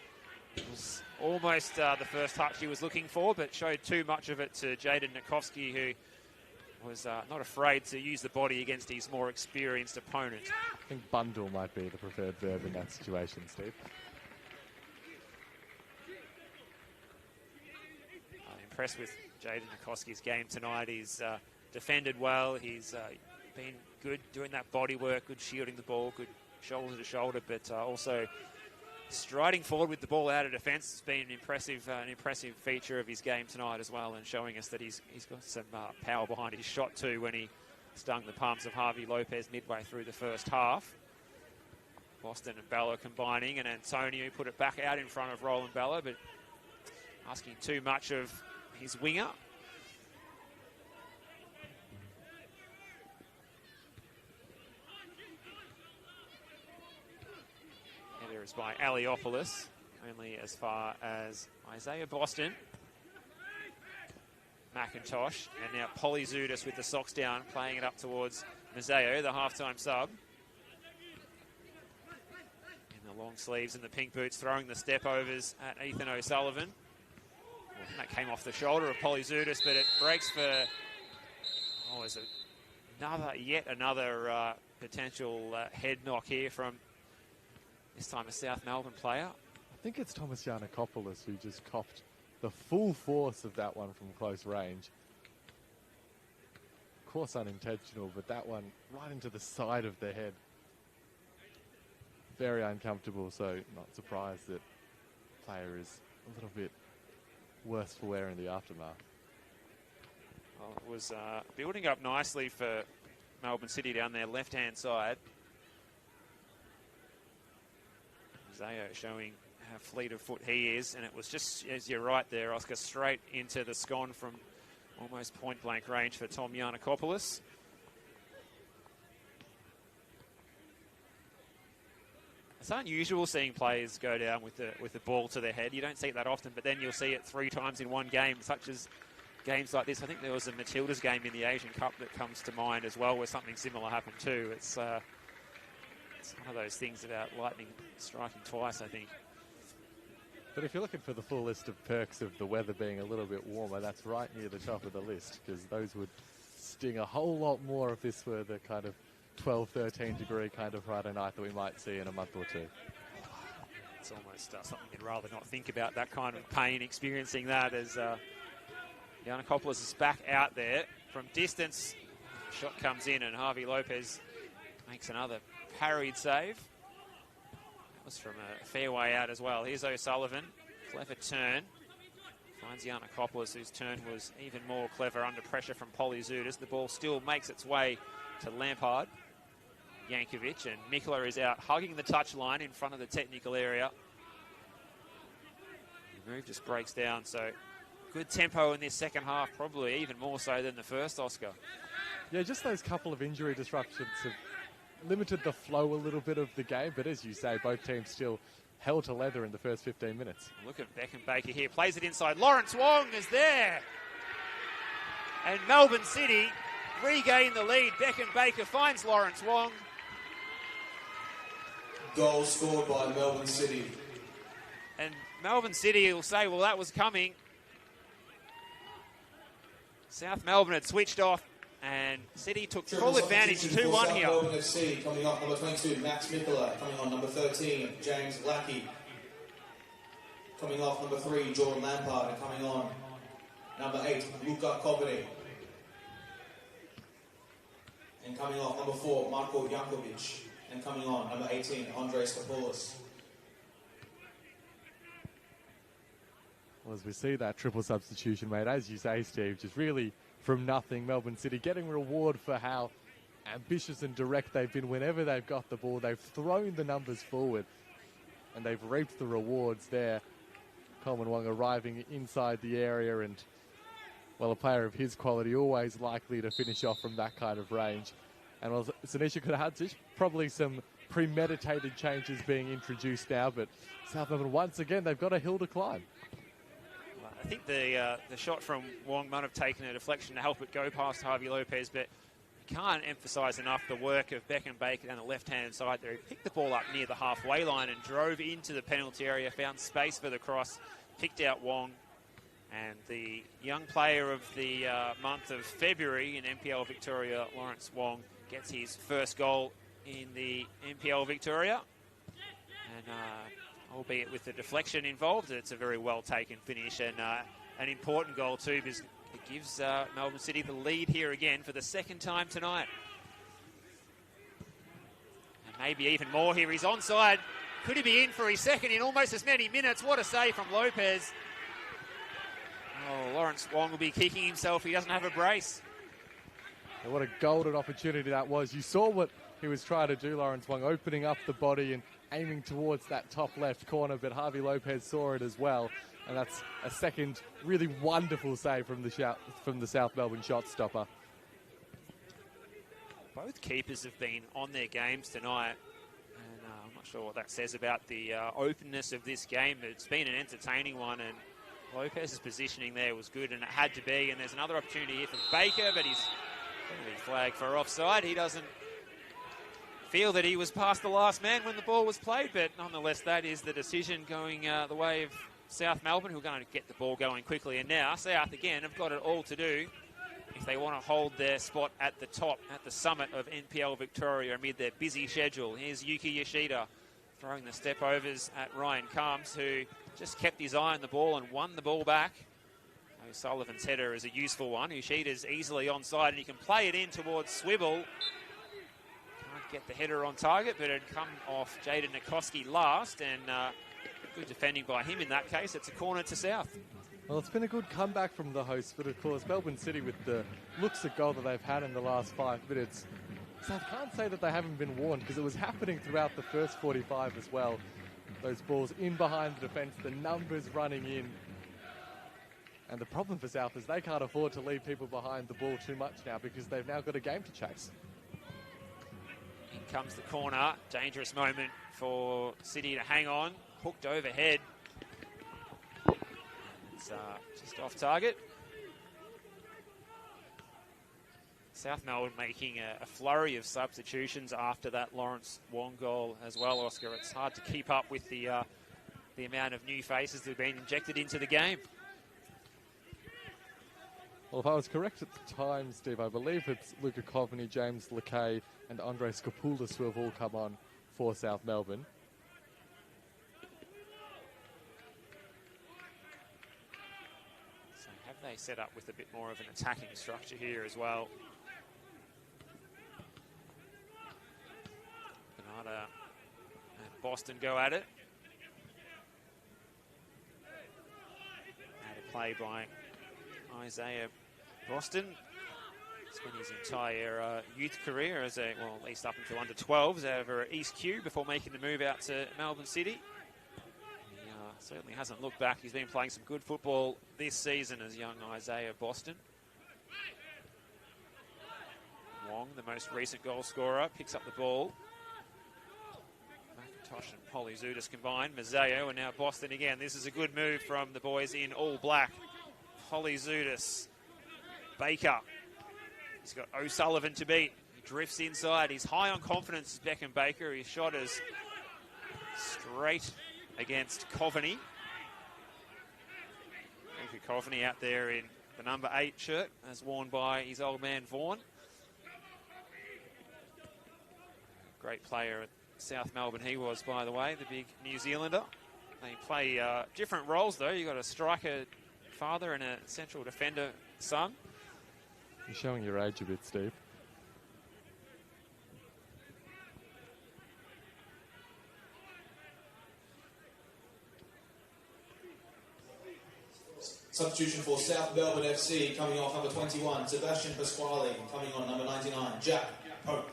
It was almost the first touch he was looking for, but showed too much of it to Jaden Nikovsky, who was not afraid to use the body against his more experienced opponent. I think bundle might be the preferred verb in that situation, Steve. I'm impressed with Jaden Nikovsky's game tonight. He's defended well. He's been good doing that body work, good shielding the ball, good shoulder to shoulder, but also striding forward with the ball out of defence has been an impressive feature of his game tonight as well, and showing us that he's got some power behind his shot too when he stung the pumps of Harvey Lopez midway through the first half. Boston and Bella combining, and Antonio put it back out in front of Roland Bella, but asking too much of his winger. Header is by Aliopoulos, only as far as Isaiah Boston. McIntosh, and now Polyzoudis with the socks down, playing it up towards Mazzeo, the halftime sub. In the long sleeves and the pink boots, throwing the step-overs at Ethan O'Sullivan. Well, that came off the shoulder of Polyzoudis, but it breaks for... Oh, there's yet another potential head knock here from this time a South Melbourne player. I think it's Thomas Giannakopoulos who just copped the full force of that one from close range. Of course unintentional, but that one right into the side of the head. Very uncomfortable, so not surprised that the player is a little bit worse for wear in the aftermath. Well, it was building up nicely for Melbourne City down their left-hand side. Zayo showing how fleet of foot he is, and it was just, as you're right there, Oscar, straight into the scone from almost point-blank range for Tom Giannakopoulos. It's unusual seeing players go down with the ball to their head. You don't see it that often, but then you'll see it 3 times in one game, such as games like this. I think there was a Matildas game in the Asian Cup that comes to mind as well, where something similar happened too. It's one of those things about lightning striking twice, I think. But if you're looking for the full list of perks of the weather being a little bit warmer, that's right near the top of the list, because those would sting a whole lot more if this were the kind of 12, 13 degree kind of Friday night that we might see in a month or two. It's almost something you'd rather not think about, that kind of pain, experiencing that, as Giannakopoulos is back out there from distance. Shot comes in and Harvey Lopez makes another parried save. That was from a fair way out as well. Here's O'Sullivan, clever turn, Finds Giannakopoulos, whose turn was even more clever under pressure from Polyzoutis. The ball still makes its way to Lampard. Jankovic, and Mikula is out hugging the touchline in front of the technical area. The move just breaks down, so good tempo in this second half, probably even more so than the first, Oscar. Yeah, just those couple of injury disruptions have limited the flow a little bit of the game, but as you say, both teams still hell to leather in the first 15 minutes. Look at Beckenbaker here, plays it inside. Lawrence Wong is there. And Melbourne City regain the lead. Beckenbaker finds Lawrence Wong. Goal scored by Melbourne City. And Melbourne City will say, well, that was coming. South Melbourne had switched off, and City took full advantage, 2-1 here. Melbourne FC coming off number 22, Max Mikula. Coming on number 13, James Lackey. Coming off number 3, Jordan Lampard. And coming on number 8, Luka Kovacic. And coming off number 4, Marko Jankovic. And coming on number 18, Andres Kapoulis. Well, as we see that triple substitution made, as you say, Steve, just really from nothing, Melbourne City getting reward for how ambitious and direct they've been whenever they've got the ball. They've thrown the numbers forward and they've reaped the rewards there. Coleman Wong arriving inside the area, and, well, a player of his quality always likely to finish off from that kind of range. And, well, Sinisha Karadzic, probably some premeditated changes being introduced now, but South Melbourne, once again, they've got a hill to climb. I think the shot from Wong might have taken a deflection to help it go past Harvey Lopez, but you can't emphasise enough the work of Beckenbaker down the left-hand side there. He picked the ball up near the halfway line and drove into the penalty area, found space for the cross, picked out Wong. And the young player of the month of February in NPL Victoria, Lawrence Wong, gets his first goal in the NPL Victoria. And albeit with the deflection involved, it's a very well-taken finish, and an important goal too, because it gives Melbourne City the lead here again for the second time tonight. And maybe even more here. He's onside. Could he be in for his second in almost as many minutes? What a save from Lopez. Oh, Lawrence Wong will be kicking himself. He doesn't have a brace. And what a golden opportunity that was. You saw what he was trying to do, Lawrence Wong, opening up the body and aiming towards that top left corner, but Harvey Lopez saw it as well. And that's a second really wonderful save from the South Melbourne shot stopper. Both keepers have been on their games tonight. And I'm not sure what that says about the openness of this game, but it's been an entertaining one. And Lopez's positioning there was good, and it had to be. And there's another opportunity here for Baker, but he's going to be flagged for offside. He doesn't feel that he was past the last man when the ball was played, but nonetheless, that is the decision going the way of South Melbourne, who are going to get the ball going quickly. And now South, again, have got it all to do if they want to hold their spot at the top, at the summit of NPL Victoria amid their busy schedule. Here's Yuki Yoshida throwing the step-overs at Ryan Carms, who just kept his eye on the ball and won the ball back. O'Sullivan's header is a useful one. Yoshida's easily onside, and he can play it in towards Swibble. Can't get the header on target, but it'd come off Jaden Nikoski last, and good defending by him in that case. It's a corner to South. Well, it's been a good comeback from the hosts, but of course, Melbourne City, with the looks of goal that they've had in the last 5 minutes, South can't say that they haven't been warned, because it was happening throughout the first 45 as well. Those balls in behind the defence, the numbers running in. And the problem for South is they can't afford to leave people behind the ball too much now, because they've now got a game to chase. In comes the corner. Dangerous moment for City to hang on. Hooked overhead. It's just off target. South Melbourne making a flurry of substitutions after that Lawrence Wong goal as well, Oscar. It's hard to keep up with the amount of new faces that have been injected into the game. Well, if I was correct at the time, Steve, I believe it's Luka Kovany, James Lakay and Andres Kapoulis who have all come on for South Melbourne. So have they set up with a bit more of an attacking structure here as well? Bernardo and Boston go at it. play by Isaiah Boston. Spent his entire youth career as at least up until under 12s over at East Kew before making the move out to Melbourne City. He certainly hasn't looked back. He's been playing some good football this season as young Isaiah Boston. Wong, the most recent goal scorer, picks up the ball. McIntosh and Polyzoudis combined. Mazzeo and now Boston again. This is a good move from the boys in all black. Polyzoudis, Baker. He's got O'Sullivan to beat. He drifts inside. He's high on confidence, Beckham Baker. His shot is straight against Coveney. Baker Coveney out there in the number 8 shirt, as worn by his old man Vaughan. Great player at South Melbourne he was, by the way, the big New Zealander. They play different roles, though. You've got a striker father and a central defender son. You're showing your age a bit, Steve. Substitution for South Melbourne FC, coming off number 21, Sebastian Pasquale, coming on number 99, Jack Pope.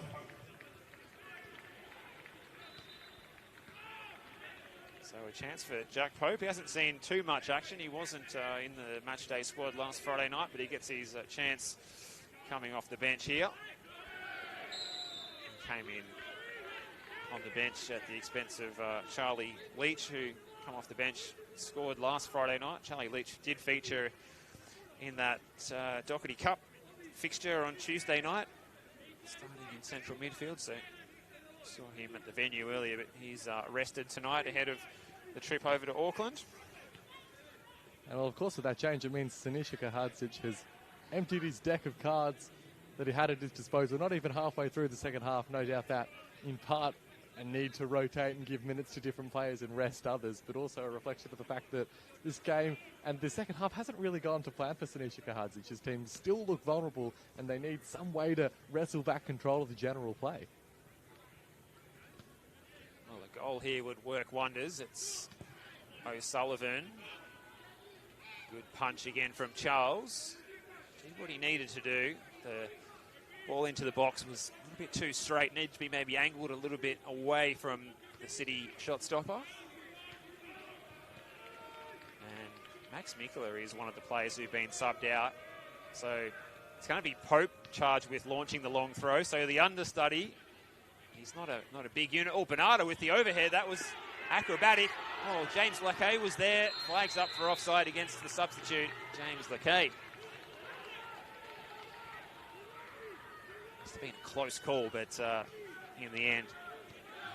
So a chance for Jack Pope. He hasn't seen too much action. He wasn't in the matchday squad last Friday night, but he gets his chance coming off the bench here. He came in on the bench at the expense of Charlie Leach, who come off the bench, scored last Friday night. Charlie Leach did feature in that Doherty Cup fixture on Tuesday night, starting in central midfield. So saw him at the venue earlier, but he's rested tonight ahead of the trip over to Auckland. And well, of course, with that change, it means Sinisa Kahadzic has emptied his deck of cards that he had at his disposal, not even halfway through the second half. No doubt that, in part, a need to rotate and give minutes to different players and rest others, but also a reflection of the fact that this game and the second half hasn't really gone to plan for Sinisa Kahadzic. His team still look vulnerable, and they need some way to wrestle back control of the general play. Well, the goal here would work wonders. It's O'Sullivan. Good punch again from Charles. Did what he needed to do. The ball into the box was a little bit too straight. Needed to be maybe angled a little bit away from the City shot stopper. And Max Mikula is one of the players who've been subbed out. So it's going to be Pope charged with launching the long throw. So the understudy, he's not a big unit. Oh, Bernardo with the overhead. That was acrobatic. Oh, James Lackey was there. Flags up for offside against the substitute, James Lackey. Must have been a close call, but in the end,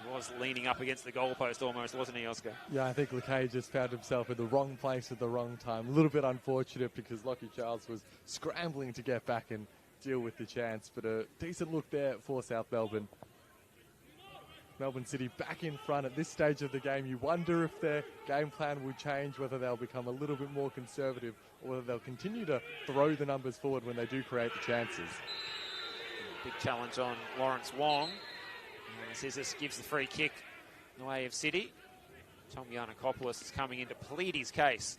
he was leaning up against the goalpost almost, wasn't he, Oscar? Yeah, I think Lackey just found himself in the wrong place at the wrong time. A little bit unfortunate because Lockie Charles was scrambling to get back and deal with the chance, but a decent look there for South Melbourne. Melbourne City back in front at this stage of the game. You wonder if their game plan will change, whether they'll become a little bit more conservative or whether they'll continue to throw the numbers forward when they do create the chances. Big challenge on Lawrence Wong. Scissors gives the free kick in the way of City. Tom Giannakopoulos is coming in to plead his case.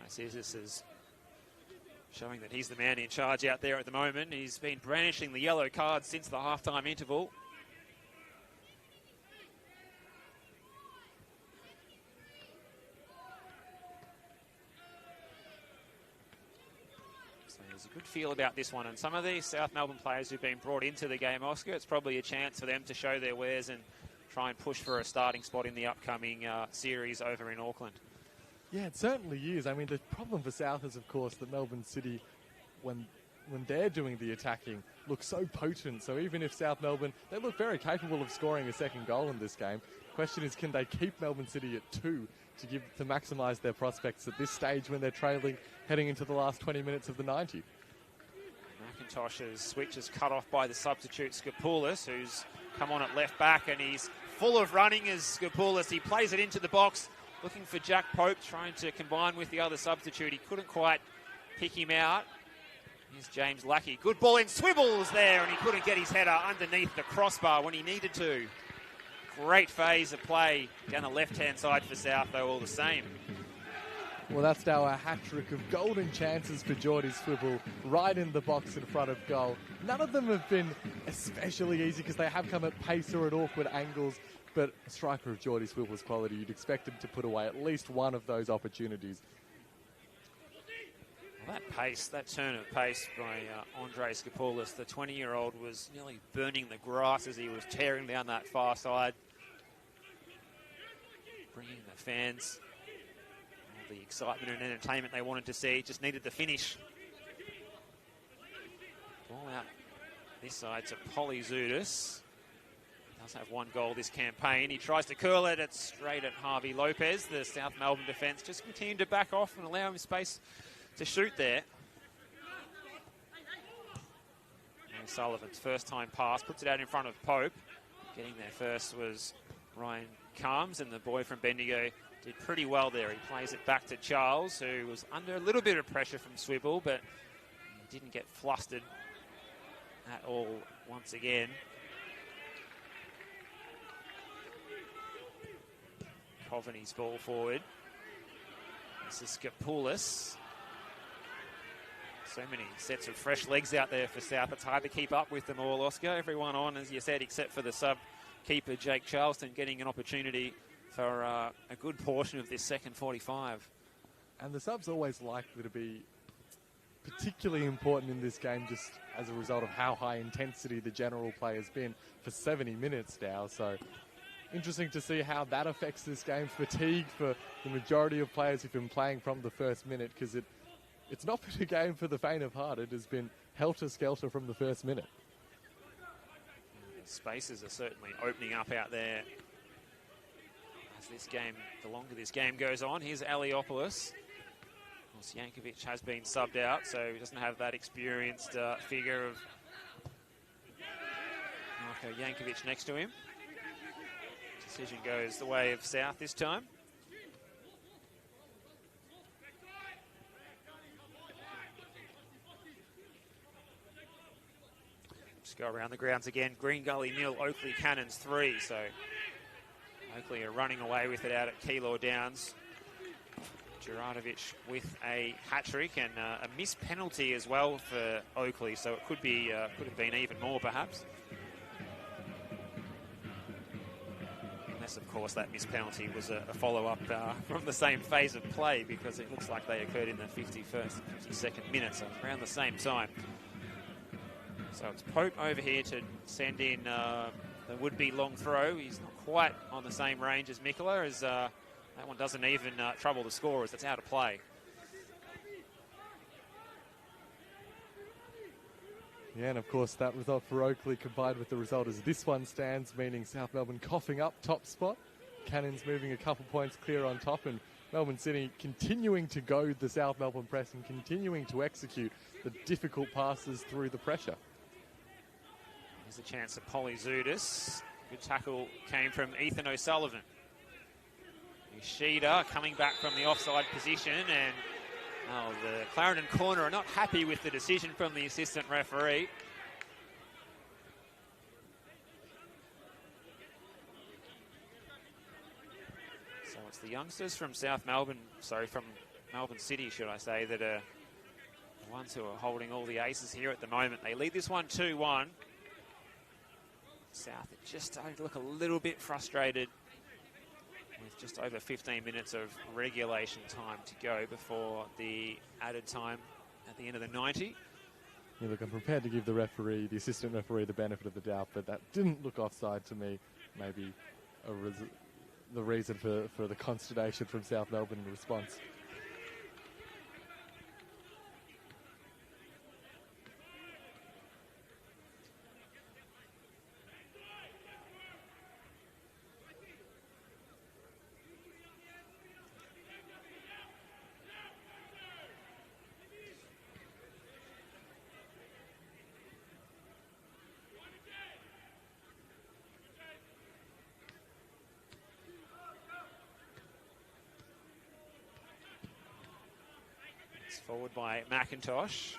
Scissors is showing that he's the man in charge out there at the moment. He's been brandishing the yellow card since the halftime interval. So there's a good feel about this one. And some of these South Melbourne players who've been brought into the game, Oscar, it's probably a chance for them to show their wares and try and push for a starting spot in the upcoming series over in Auckland. Yeah, it certainly is. I mean, the problem for South is, of course, that Melbourne City, when they're doing the attacking, look so potent. So even if South Melbourne, they look very capable of scoring a second goal in this game. The question is, can they keep Melbourne City at 2 to maximise their prospects at this stage when they're trailing, heading into the last 20 minutes of the 90? McIntosh's switch is cut off by the substitute Skopoulos, who's come on at left back, and he's full of running as Skopoulos. He plays it into the box, looking for Jack Pope, trying to combine with the other substitute. He couldn't quite pick him out. Here's James Lackey. Good ball in, Swivels there, and he couldn't get his header underneath the crossbar when he needed to. Great phase of play down the left-hand side for South, though, all the same. Well, that's now a hat-trick of golden chances for Geordie Swivel right in the box in front of goal. None of them have been especially easy because they have come at pace or at awkward angles, but a striker of Geordie Swivel's quality, you'd expect him to put away at least one of those opportunities. Well, that pace, that turn of pace by Andre Skopoulos, the 20-year-old, was nearly burning the grass as he was tearing down that far side, bringing the fans all the excitement and entertainment they wanted to see. Just needed the finish. Ball out this side to Polyzoudis. Does have one goal this campaign. He tries to curl it. It's straight at Harvey Lopez. The South Melbourne defence just continued to back off and allow him space to shoot there. And Sullivan's first time pass puts it out in front of Pope. Getting there first was Ryan Carms, and the boy from Bendigo did pretty well there. He plays it back to Charles, who was under a little bit of pressure from Swivel, but he didn't get flustered at all once again. Coveney's ball forward. This is Skopoulos. So many sets of fresh legs out there for South. It's hard to keep up with them all, Oscar. Everyone on, as you said, except for the sub-keeper, Jake Charleston, getting an opportunity for a good portion of this second 45. And the sub's always likely to be particularly important in this game just as a result of how high intensity the general play has been for 70 minutes now. So interesting to see how that affects this game. Fatigue for the majority of players who've been playing from the first minute, because it's not been a game for the faint of heart. It has been helter-skelter from the first minute. Spaces are certainly opening up out there as this game, the longer this game goes on. Here's Aliopoulos. Of course, Yankovic has been subbed out, so he doesn't have that experienced figure of Marko Yankovic next to him. Decision goes the way of South this time. Just go around the grounds again. Green Gully 0, Oakley Cannons 3. So Oakley are running away with it out at Keilor Downs. Juratovic with a hat-trick and a missed penalty as well for Oakley. So it could have been even more perhaps. Unless, of course, that missed penalty was a follow-up from the same phase of play, because it looks like they occurred in the 51st, 52nd minute, so around the same time. So it's Pope over here to send in the would-be long throw. He's not quite on the same range as Mikola, as that one doesn't even trouble the scorers. It's out of play. Yeah, and of course that result for Oakley combined with the result as this one stands, meaning South Melbourne coughing up top spot. Cannons moving a couple points clear on top, and Melbourne City continuing to goad the South Melbourne press and continuing to execute the difficult passes through the pressure. There's a chance of Polyzoudis. Good tackle came from Ethan O'Sullivan. Ishida coming back from the offside position, and the Clarendon corner are not happy with the decision from the assistant referee. So it's the youngsters from from Melbourne City, should I say, that are the ones who are holding all the aces here at the moment. They lead this one 2-1. South are just starting to look a little bit frustrated with just over 15 minutes of regulation time to go before the added time at the end of the 90. Yeah, look, I'm prepared to give the assistant referee, the benefit of the doubt, but that didn't look offside to me. Maybe the reason for the consternation from South Melbourne in response. Forward by McIntosh.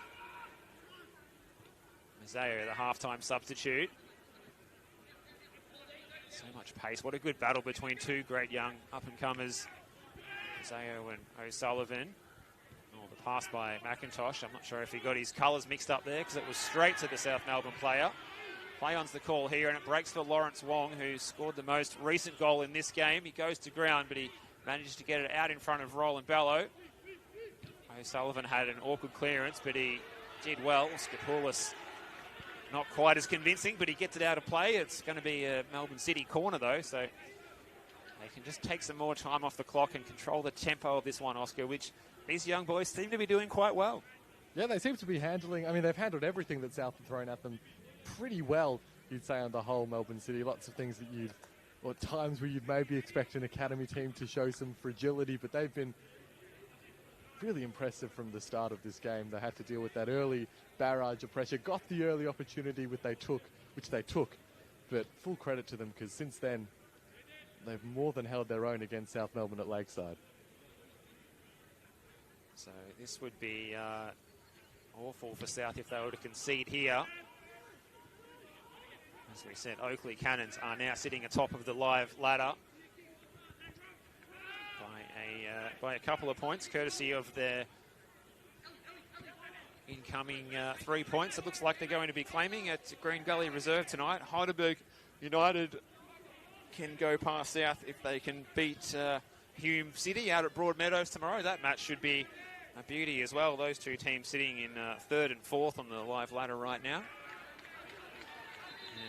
Mazzeo, the half-time substitute. So much much pace. What a good battle between two great young up-and-comers, Zayo and O'Sullivan. Oh, the pass by McIntosh. I'm not sure if he got his colours mixed up there because it was straight to the South Melbourne player. Play-on's the call here, and it breaks for Lawrence Wong, who scored the most recent goal in this game. He goes to ground, but he managed to get it out in front of Roland Bello. O'Sullivan had an awkward clearance, but he did well. Skopoulos not quite as convincing, but he gets it out of play. It's going to be a Melbourne City corner, though, so they can just take some more time off the clock and control the tempo of this one, Oscar, which these young boys seem to be doing quite well. Yeah, they seem to be handling, I mean, they've handled everything that South have thrown at them pretty well, you'd say, on the whole Melbourne City. Lots of things that or times where you'd maybe expect an academy team to show some fragility, but they've been really impressive from the start of this game. They had to deal with that early barrage of pressure, got the early opportunity which they took, but full credit to them because since then they've more than held their own against South Melbourne at Lakeside. So this would be awful for South if they were to concede here. As we said, Oakley Cannons are now sitting atop of the live ladder by a couple of points, courtesy of their incoming 3 points. It looks like they're going to be claiming at Green Gully Reserve tonight. Heidelberg United can go past South if they can beat Hume City out at Broadmeadows tomorrow. That match should be a beauty as well. Those two teams sitting in third and fourth on the live ladder right now.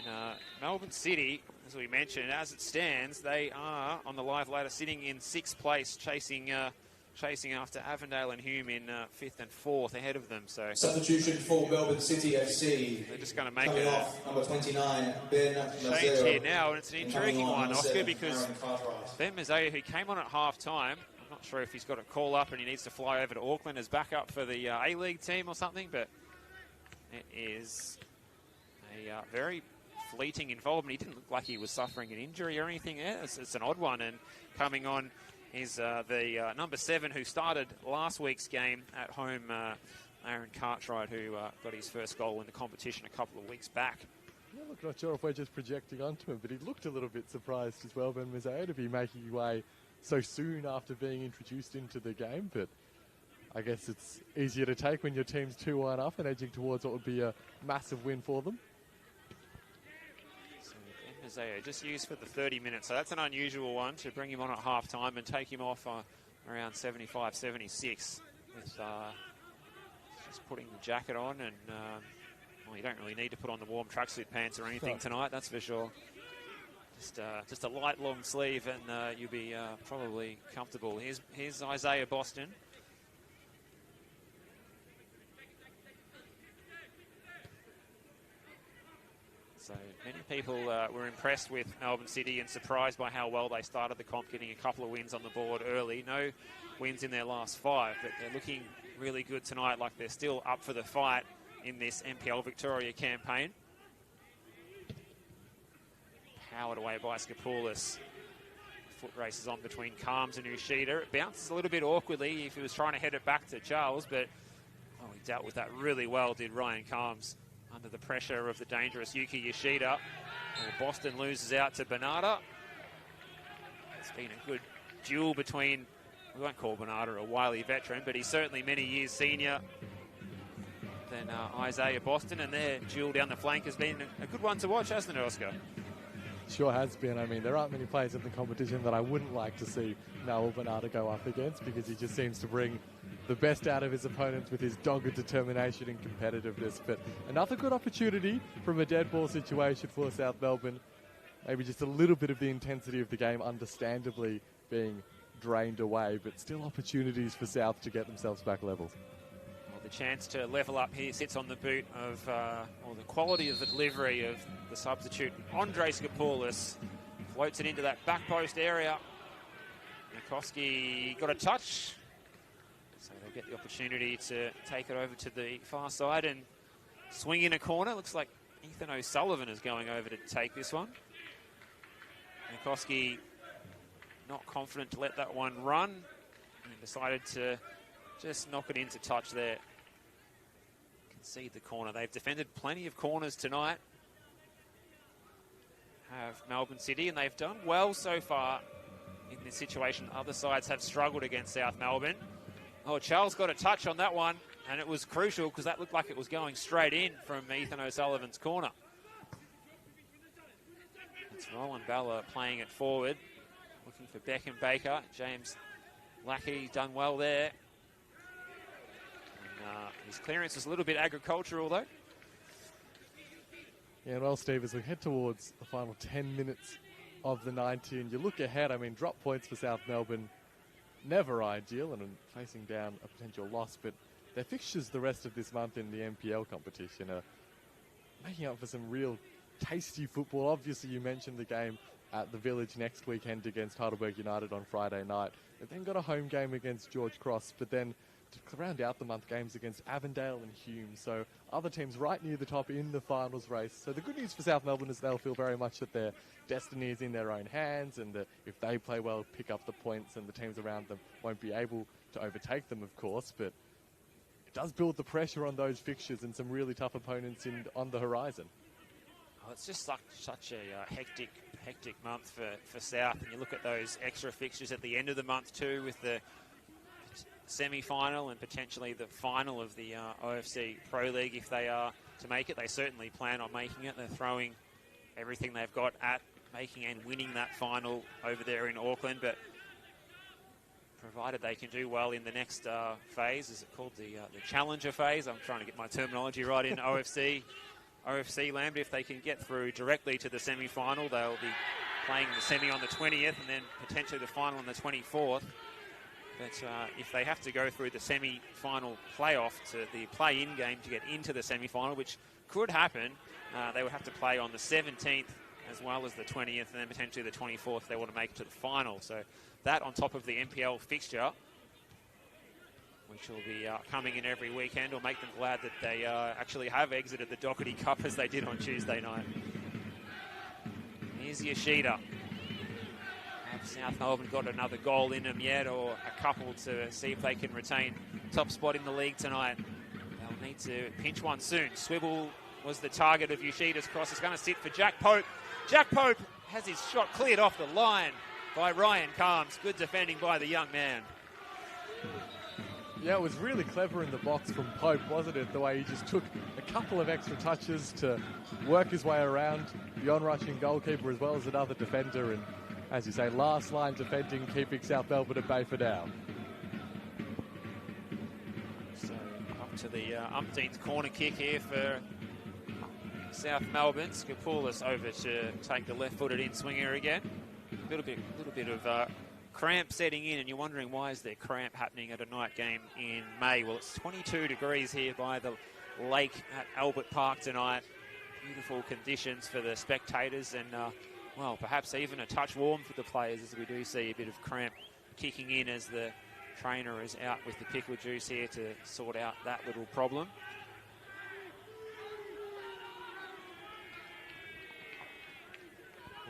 And Melbourne City, as we mentioned, as it stands, they are on the live ladder sitting in sixth place, chasing after Avondale and Hume in fifth and fourth ahead of them. So substitution for Melbourne City FC. They're just going to make coming a off, number 29, Ben change here now, and it's an And intriguing coming on, one, number Oscar, 7, because Aaron Cartwright. Ben Mazzeo, who came on at half-time, I'm not sure if he's got a call up and he needs to fly over to Auckland as backup for the A-League team or something, but it is a very fleeting involvement. He didn't look like he was suffering an injury or anything. Yeah, it's an odd one. And coming on is the number 7 who started last week's game at home, Aaron Cartwright, who got his first goal in the competition a couple of weeks back. Yeah, look, not sure if we're just projecting onto him, but he looked a little bit surprised as well, Ben Mazzeo, to be making his way so soon after being introduced into the game. But I guess it's easier to take when your team's 2-1 up and edging towards what would be a massive win for them. Mazzeo just used for the 30 minutes, so that's an unusual one to bring him on at half-time and take him off around 75, 76 with just putting the jacket on. And well, you don't really need to put on the warm tracksuit pants or anything tonight, that's for sure. Just a light long sleeve and you'll be probably comfortable. Here's Isaiah Boston. So many people were impressed with Melbourne City and surprised by how well they started the comp, getting a couple of wins on the board early. No wins in their last 5, but they're looking really good tonight, like they're still up for the fight in this NPL Victoria campaign. Powered away by Skopoulos. Foot races on between Calms and Ushida. It bounces a little bit awkwardly if he was trying to head it back to Charles, but he dealt with that really well, did Ryan Calms, under the pressure of the dangerous Yuki Yoshida. Well, Boston loses out to Bernarda. It's been a good duel between, we won't call Bernarda a wily veteran, but he's certainly many years senior than Isaiah Boston, and their duel down the flank has been a good one to watch, hasn't it, Oscar? Sure has been. I mean, there aren't many players in the competition that I wouldn't like to see Noel Bernarda go up against, because he just seems to bring the best out of his opponents with his dogged determination and competitiveness. But another good opportunity from a dead ball situation for South Melbourne. Maybe just a little bit of the intensity of the game understandably being drained away, but still opportunities for South to get themselves back level. Well, the chance to level up here sits on the boot of, or the quality of the delivery of the substitute, Andre Skopoulos. Floats it into that back post area. Nikoski got a touch. So they'll get the opportunity to take it over to the far side and swing in a corner. Looks like Ethan O'Sullivan is going over to take this one. Nikoski not confident to let that one run, and decided to just knock it into touch there. Concede the corner. They've defended plenty of corners tonight. have Melbourne City, and they've done well so far in this situation. Other sides have struggled against South Melbourne. Oh, Charles got a touch on that one, and it was crucial because that looked like it was going straight in from Ethan O'Sullivan's corner. It's Roland Bella playing it forward, looking for Beckham Baker. James Lackey done well there. And, his clearance is a little bit agricultural, though. Yeah, well, Steve, as we head towards the final 10 minutes of the 90, and you look ahead, I mean, drop points for South Melbourne, never ideal, and facing down a potential loss, but their fixtures the rest of this month in the NPL competition are making up for some real tasty football. Obviously, you mentioned the game at the Village next weekend against Heidelberg United on Friday night. They've then got a home game against George Cross, but then to round out the month, games against Avondale and Hume. So other teams right near the top in the finals race. So the good news for South Melbourne is they'll feel very much that their destiny is in their own hands, and that if they play well, pick up the points, and the teams around them won't be able to overtake them, of course. But it does build the pressure on those fixtures and some really tough opponents on the horizon. Oh, it's just such a hectic month for South. And you look at those extra fixtures at the end of the month too, with the semi-final and potentially the final of the OFC Pro League if they are to make it. They certainly plan on making it. They're throwing everything they've got at making and winning that final over there in Auckland, but provided they can do well in the next phase, is it called the Challenger phase? I'm trying to get my terminology right in OFC land, but if they can get through directly to the semi-final, they'll be playing the semi on the 20th and then potentially the final on the 24th. But if they have to go through the semi-final playoff to the play-in game to get into the semi-final, which could happen, they would have to play on the 17th as well as the 20th and then potentially the 24th if they want to make it to the final. So that on top of the NPL fixture, which will be coming in every weekend, will make them glad that they actually have exited the Doherty Cup as they did on Tuesday night. Here's Yoshida. Have South Melbourne got another goal in them yet, or a couple, to see if they can retain top spot in the league tonight? They'll need to pinch one soon. Swivel was the target of Yoshida's cross. It's going to sit for Jack Pope. Jack Pope has his shot cleared off the line by Ryan Carmes. Good defending by the young man. Yeah, it was really clever in the box from Pope, wasn't it? The way he just took a couple of extra touches to work his way around the on-rushing goalkeeper as well as another defender. And as you say, last line defending, keeping South Melbourne at bay for now. So up to the umpteenth corner kick here for South Melbourne. Skopoulos over to take the left-footed in-swinger again. A little bit of cramp setting in, and you're wondering why is there cramp happening at a night game in May? Well, it's 22 degrees here by the lake at Albert Park tonight. Beautiful conditions for the spectators, and well, perhaps even a touch warm for the players, as we do see a bit of cramp kicking in as the trainer is out with the pickle juice here to sort out that little problem.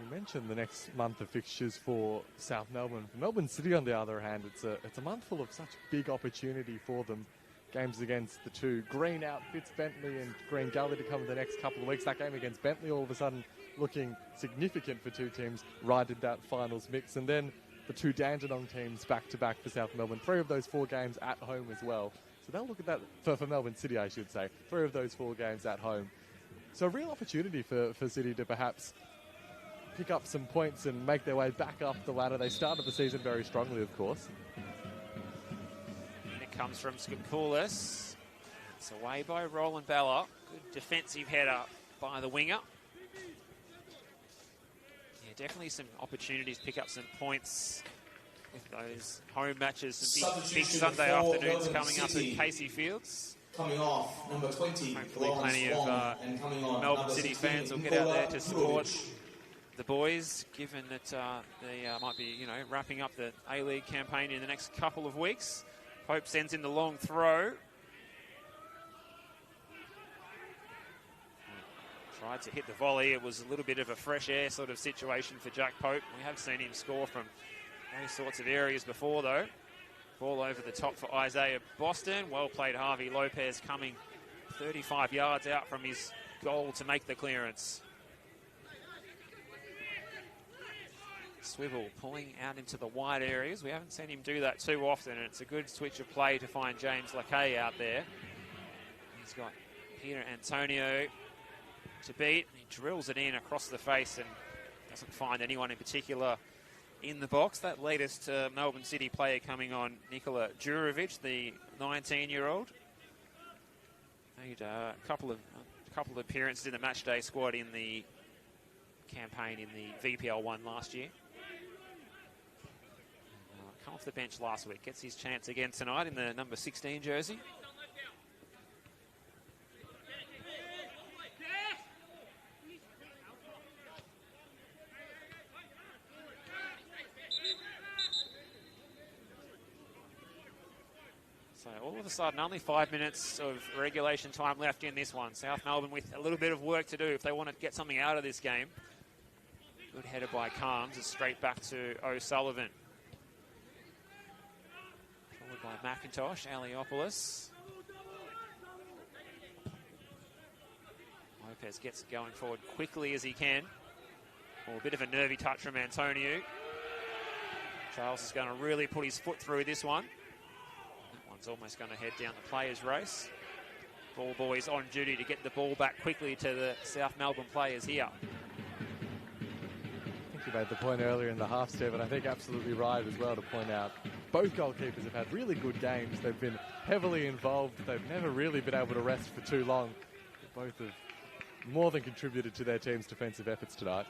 We mentioned the next month of fixtures for South Melbourne. For Melbourne City, on the other hand, it's a month full of such big opportunity for them. Games against the two Green outfits, Bentley and Green Gully, to come in the next couple of weeks. That game against Bentley all of a sudden looking significant for two teams right in that finals mix. And then the two Dandenong teams back-to-back for South Melbourne. 3 of those 4 games at home as well. So they'll look at that, for Melbourne City, I should say. 3 of those 4 games at home. So a real opportunity for City to perhaps pick up some points and make their way back up the ladder. They started the season very strongly, of course. And it comes from Skopoulos. It's away by Roland Bella. Good defensive header by the winger. Yeah, definitely some opportunities to pick up some points with those home matches. Some big Sunday afternoons coming up at Casey Fields. Coming off, number 20. Hopefully plenty of Melbourne City fans will get out there to support the boys, given that they might be, wrapping up the A-League campaign in the next couple of weeks. Pope sends in the long throw. Tried to hit the volley. It was a little bit of a fresh air sort of situation for Jack Pope. We have seen him score from those sorts of areas before, though. Ball over the top for Isaiah Boston. Well played, Harvey Lopez, coming 35 yards out from his goal to make the clearance. swivel, pulling out into the wide areas. We haven't seen him do that too often, and it's a good switch of play to find James Lackey out there. He's got Peter Antonio to beat. He drills it in across the face and doesn't find anyone in particular in the box. That latest Melbourne City player coming on, Nikola Jurovic, the 19-year-old. Made a couple of appearances in the matchday squad in the campaign in the VPL 1 last year. Come off the bench last week, gets his chance again tonight in the number 16 jersey. So all of a sudden, only 5 minutes of regulation time left in this one. South Melbourne with a little bit of work to do if they want to get something out of this game. Good header by Calms. It's straight back to O'Sullivan. Followed by McIntosh, Aliopoulos. Lopez gets it going forward quickly as he can. Oh, a bit of a nervy touch from Antonio. Charles is going to really put his foot through this one. That one's almost going to head down the players' race. Ball boys on duty to get the ball back quickly to the South Melbourne players here. You made the point earlier in the half, Steve, and I think absolutely right as well to point out both goalkeepers have had really good games. They've been heavily involved. They've never really been able to rest for too long. Both have more than contributed to their team's defensive efforts tonight.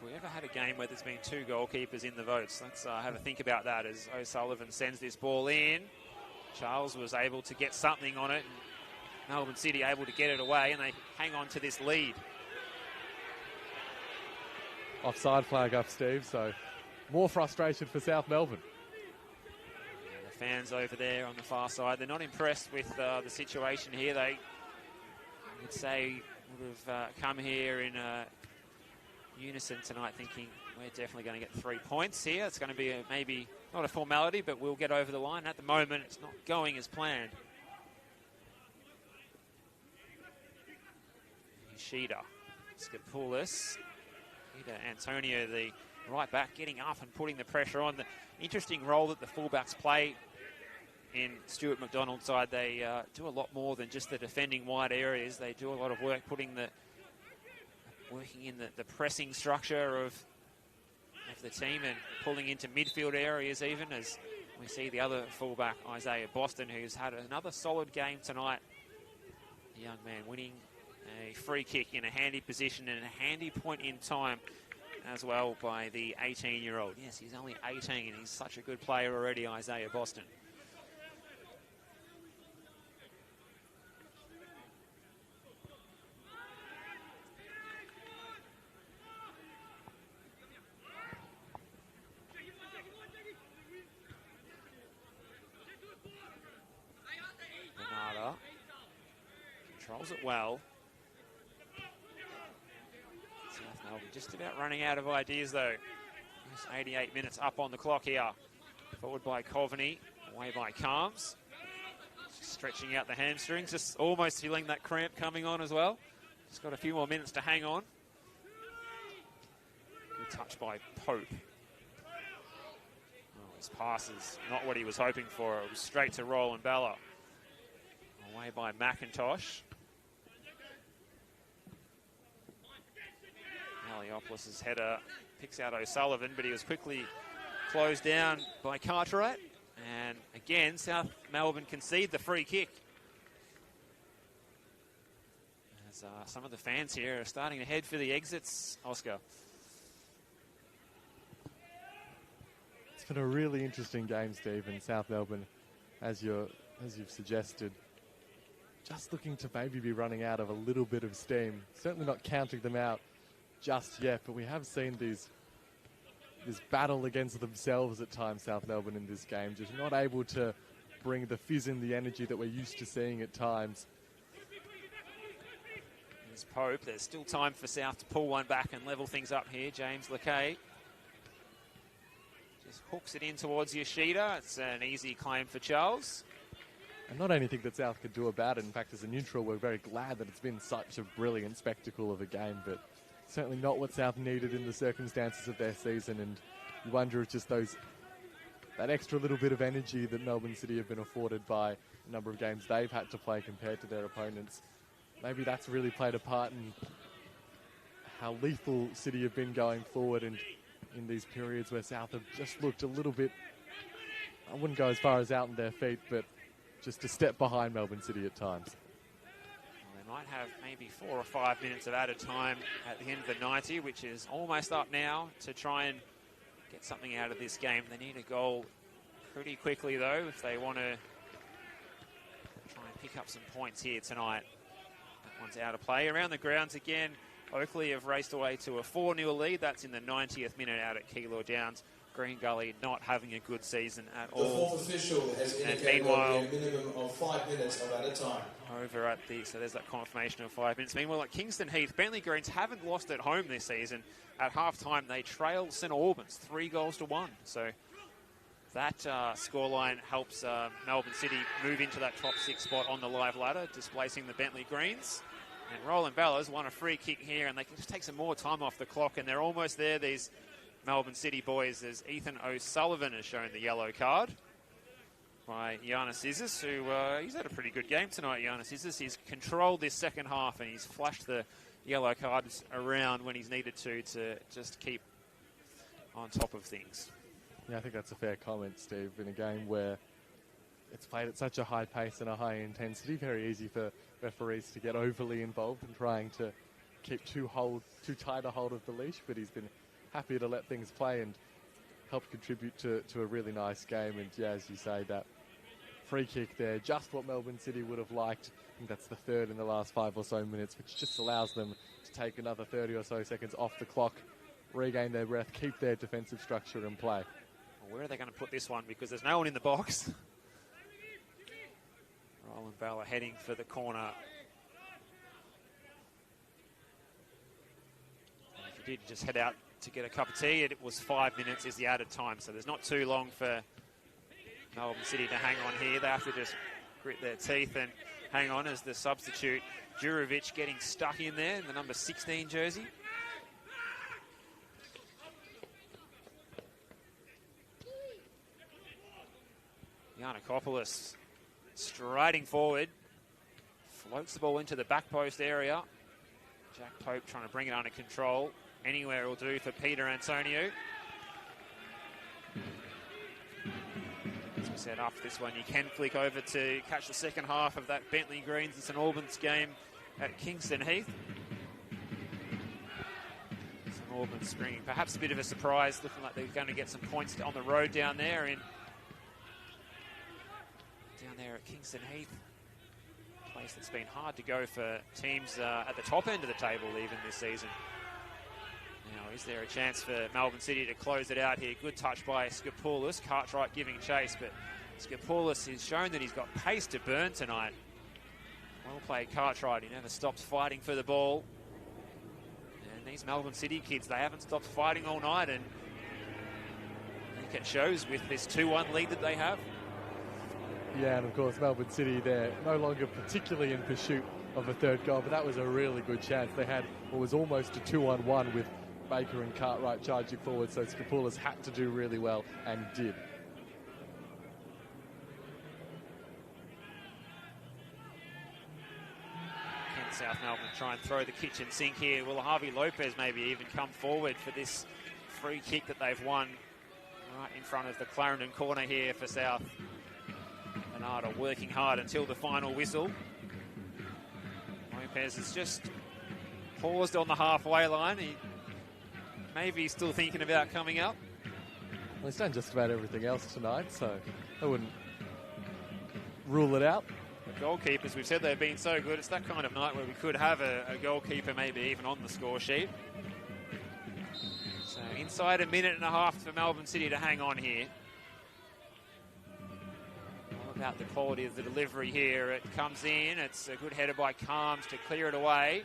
Have we ever had a game where there's been two goalkeepers in the votes? Let's have a think about that as O'Sullivan sends this ball in. Charles was able to get something on it. And Melbourne City able to get it away, and they hang on to this lead. Offside flag up, Steve, so more frustration for South Melbourne. And the fans over there on the far side, they're not impressed with the situation here. They, I would say, would have come here in unison tonight thinking we're definitely going to get 3 points here. It's going to be maybe not a formality, but we'll get over the line. At the moment, it's not going as planned. Ishida, Skopoulos. Antonio, the right back, getting up and putting the pressure on. The interesting role that the fullbacks play in Stuart McDonald's side. They do a lot more than just the defending wide areas. They do a lot of work working in the pressing structure of the team and pulling into midfield areas even, as we see the other fullback, Isaiah Boston, who's had another solid game tonight. The young man winning a free kick in a handy position and a handy point in time as well by the 18-year-old. Yes, he's only 18 and he's such a good player already, Isaiah Boston. Bernardo controls it well. Just about running out of ideas though. Just 88 minutes up on the clock here. Forward by Coveney, away by Calms. Just stretching out the hamstrings, just almost feeling that cramp coming on as well. Just got a few more minutes to hang on. Good touch by Pope. Oh, his pass is not what he was hoping for. It was straight to Roland Bella. Away by McIntosh. Aliopoulos' header picks out O'Sullivan, but he was quickly closed down by Cartwright. And again, South Melbourne concede the free kick. As some of the fans here are starting to head for the exits, Oscar. It's been a really interesting game, Steve, in South Melbourne, as you've suggested. Just looking to maybe be running out of a little bit of steam. Certainly not counting them out just yet, but we have seen this battle against themselves at times, South Melbourne, in this game, just not able to bring the fizz and the energy that we're used to seeing at times. There's Pope. There's still time for South to pull one back and level things up here. James Lackey just hooks it in towards Yoshida. It's an easy claim for Charles. And not anything that South could do about it. In fact, as a neutral, we're very glad that it's been such a brilliant spectacle of a game, but certainly not what South needed in the circumstances of their season. And you wonder if just that extra little bit of energy that Melbourne City have been afforded by a number of games they've had to play compared to their opponents, maybe that's really played a part in how lethal City have been going forward, and in these periods where South have just looked a little bit, I wouldn't go as far as out on their feet, but just a step behind Melbourne City at times. Well, they might have maybe 4 or 5 minutes of added time at the end of the 90, which is almost up now, to try and get something out of this game. They need a goal pretty quickly, though, if they want to try and pick up some points here tonight. That one's out of play. Around the grounds again, Oakley have raced away to a 4-0 lead. That's in the 90th minute out at Keilor Downs. Green Gully not having a good season at all. The fourth official has indicated a minimum of 5 minutes of added time. Over at so there's that confirmation of 5 minutes. Meanwhile, at Kingston Heath, Bentley Greens haven't lost at home this season. At half-time, they trailed St Albans 3-1. So that scoreline helps Melbourne City move into that top 6 spot on the live ladder, displacing the Bentley Greens. And Roland Bellows won a free kick here, and they can just take some more time off the clock, and they're almost there, these Melbourne City boys, as Ethan O'Sullivan has shown the yellow card by Giannis Isis, who he's had a pretty good game tonight, Giannis Isis. He's controlled this second half, and he's flashed the yellow cards around when he's needed to just keep on top of things. Yeah, I think that's a fair comment, Steve. In a game where it's played at such a high pace and a high intensity, very easy for referees to get overly involved in trying to keep too tight a hold of the leash, but he's been happy to let things play and help contribute to a really nice game. And yeah, as you say, that free kick there, just what Melbourne City would have liked. I think that's the third in the last 5 or so minutes, which just allows them to take another 30 or so seconds off the clock, regain their breath, keep their defensive structure in play. Well, where are they going to put this one? Because there's no one in the box. Roland Bella heading for the corner. And if you did just head out to get a cup of tea, it was 5 minutes is the added time. So there's not too long for Melbourne City to hang on here. They have to just grit their teeth and hang on as the substitute, Jurovic, getting stuck in there in the number 16 jersey. Giannakopoulos striding forward, floats the ball into the back post area. Jack Pope trying to bring it under control. Anywhere will do for Peter Antonio. As we said, after this one, you can flick over to catch the second half of that Bentley Greens and St Albans game at Kingston Heath. St Albans bringing perhaps a bit of a surprise, looking like they're going to get some points on the road down there at Kingston Heath. A place that's been hard to go for teams at the top end of the table even this season. Now, is there a chance for Melbourne City to close it out here? Good touch by Skopoulos. Cartwright giving chase, but Skopoulos has shown that he's got pace to burn tonight. Well played, Cartwright. He never stops fighting for the ball. And these Melbourne City kids, they haven't stopped fighting all night, and I think it shows with this 2-1 lead that they have. Yeah, and of course Melbourne City, they're no longer particularly in pursuit of a third goal, but that was a really good chance. They had what was almost a 2-on-1 with Baker and Cartwright charging forward, so Skopoulos had to do really well and did. Can South Melbourne try and throw the kitchen sink here? Will Harvey Lopez maybe even come forward for this free kick that they've won right in front of the Clarendon corner here for South? Bernardo working hard until the final whistle. Lopez has just paused on the halfway line. Maybe he's still thinking about coming up. Well, he's done just about everything else tonight, so I wouldn't rule it out. The goalkeepers, we've said they've been so good. It's that kind of night where we could have a goalkeeper maybe even on the score sheet. So inside a minute and a half for Melbourne City to hang on here. All about the quality of the delivery here. It comes in. It's a good header by Calms to clear it away.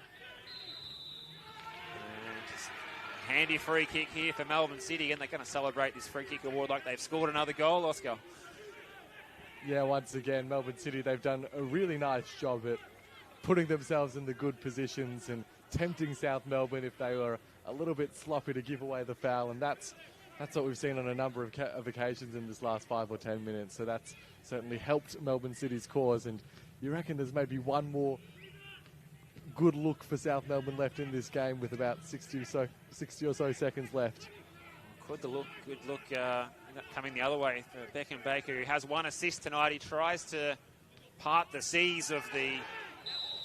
Handy free kick here for Melbourne City, and they're going to celebrate this free kick award like they've scored another goal, Oscar. Yeah, once again, Melbourne City, they've done a really nice job at putting themselves in the good positions and tempting South Melbourne if they were a little bit sloppy to give away the foul, and that's That's what we've seen on a number of occasions in this last 5 or 10 minutes. So that's certainly helped Melbourne City's cause. And you reckon there's maybe one more good look for South Melbourne left in this game with about 60 or so seconds left. Good look coming the other way for Beckham Baker, who has 1 assist tonight. He tries to part the seas of the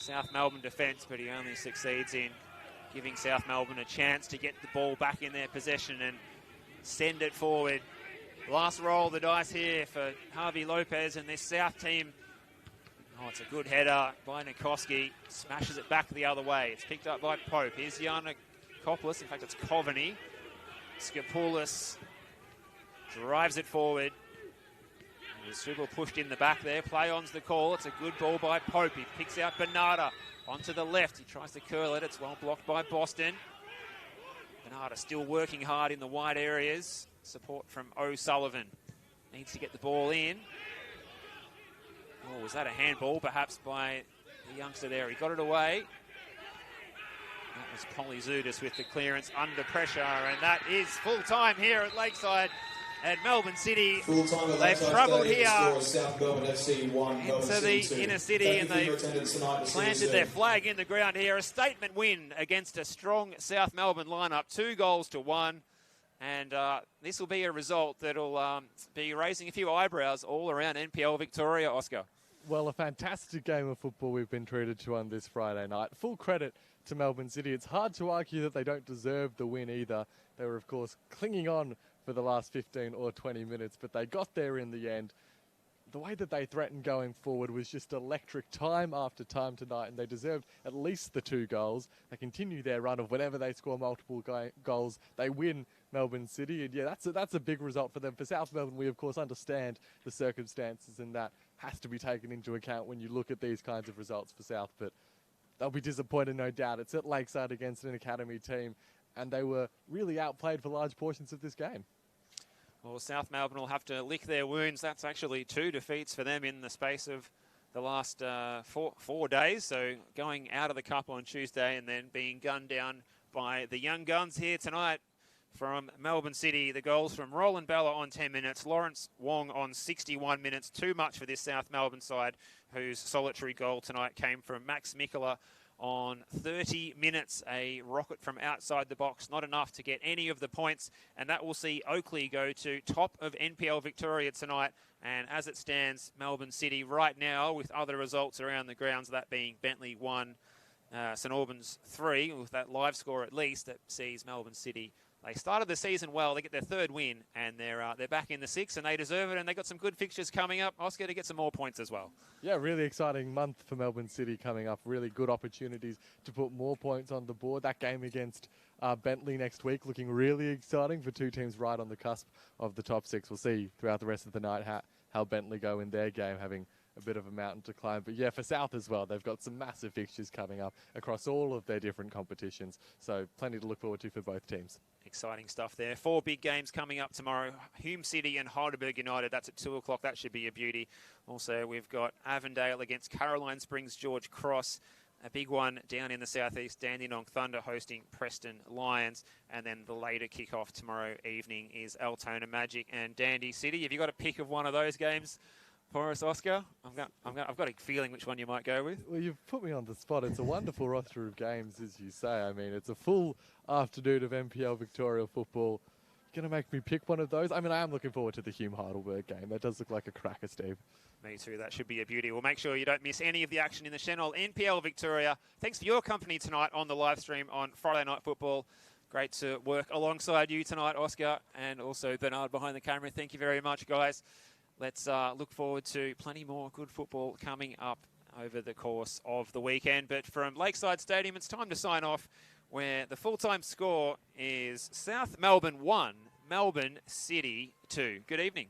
South Melbourne defence, but he only succeeds in giving South Melbourne a chance to get the ball back in their possession and send it forward. Last roll of the dice here for Harvey Lopez and this South team. Oh, it's a good header by Nikoski. Smashes it back the other way. It's picked up by Pope. Here's Yiannakopoulos. In fact, it's Coveney. Skopoulos drives it forward. Struble pushed in the back there. Play on's the call. It's a good ball by Pope. He picks out Bernarda onto the left. He tries to curl it. It's well blocked by Boston. Bernarda still working hard in the wide areas. Support from O'Sullivan. Needs to get the ball in. Oh, was that a handball perhaps by the youngster there? He got it away. That was Polyzoudis with the clearance under pressure, and that is full time here at Lakeside. At Melbourne City, they've struggled here into the inner city, and they've planted their flag in the ground here. A statement win against a strong South Melbourne lineup, 2-1. And this will be a result that'll be raising a few eyebrows all around NPL Victoria, Oscar. Well, a fantastic game of football we've been treated to on this Friday night. Full credit to Melbourne City. It's hard to argue that they don't deserve the win either. They were, of course, clinging on for the last 15 or 20 minutes, but they got there in the end. The way that they threatened going forward was just electric time after time tonight, and they deserved at least the 2 goals. They continue their run of whenever they score multiple goals, they win Melbourne City. And yeah, that's a big result for them. For South Melbourne, we of course understand the circumstances, and that has to be taken into account when you look at these kinds of results for South, but they'll be disappointed, no doubt. It's at Lakeside against an academy team, and they were really outplayed for large portions of this game. Well, South Melbourne will have to lick their wounds. That's actually 2 defeats for them in the space of the last 4 days. So going out of the cup on Tuesday and then being gunned down by the young guns here tonight from Melbourne City. The goals from Roland Bella on 10 minutes, Lawrence Wong on 61 minutes. Too much for this South Melbourne side, whose solitary goal tonight came from Max Mikkola on 30 minutes, a rocket from outside the box, not enough to get any of the points, and that will see Oakley go to top of NPL Victoria tonight. And as it stands, Melbourne City right now, with other results around the grounds, that being Bentley 1, St Albans 3, with that live score at least, that sees Melbourne City. They started the season well. They get their 3rd win, and they're back in the 6, and they deserve it. And they got some good fixtures coming up, Oscar, to get some more points as well. Yeah, really exciting month for Melbourne City coming up. Really good opportunities to put more points on the board. That game against Bentley next week looking really exciting for 2 teams right on the cusp of the top 6. We'll see throughout the rest of the night how Bentley go in their game, having a bit of a mountain to climb. But yeah, for South as well, they've got some massive fixtures coming up across all of their different competitions. So plenty to look forward to for both teams. Exciting stuff there. 4 big games coming up tomorrow. Hume City and Heidelberg United. That's at 2 o'clock. That should be a beauty. Also, we've got Avondale against Caroline Springs George Cross. A big one down in the southeast. Dandenong Thunder hosting Preston Lions. And then the later kickoff tomorrow evening is Altona Magic and Dandy City. Have you got a pick of one of those games for us, Oscar? I've got a feeling which one you might go with. Well, you've put me on the spot. It's a wonderful roster of games, as you say. I mean, it's a full afternoon of NPL Victoria football. You're going to make me pick one of those? I mean, I am looking forward to the Hume Heidelberg game. That does look like a cracker, Steve. Me too. That should be a beauty. We'll make sure you don't miss any of the action in the Senol NPL Victoria. Thanks for your company tonight on the live stream on Friday Night Football. Great to work alongside you tonight, Oscar, and also Bernard behind the camera. Thank you very much, guys. Let's look forward to plenty more good football coming up over the course of the weekend. But from Lakeside Stadium, it's time to sign off, where the full-time score is South Melbourne 1, Melbourne City 2. Good evening.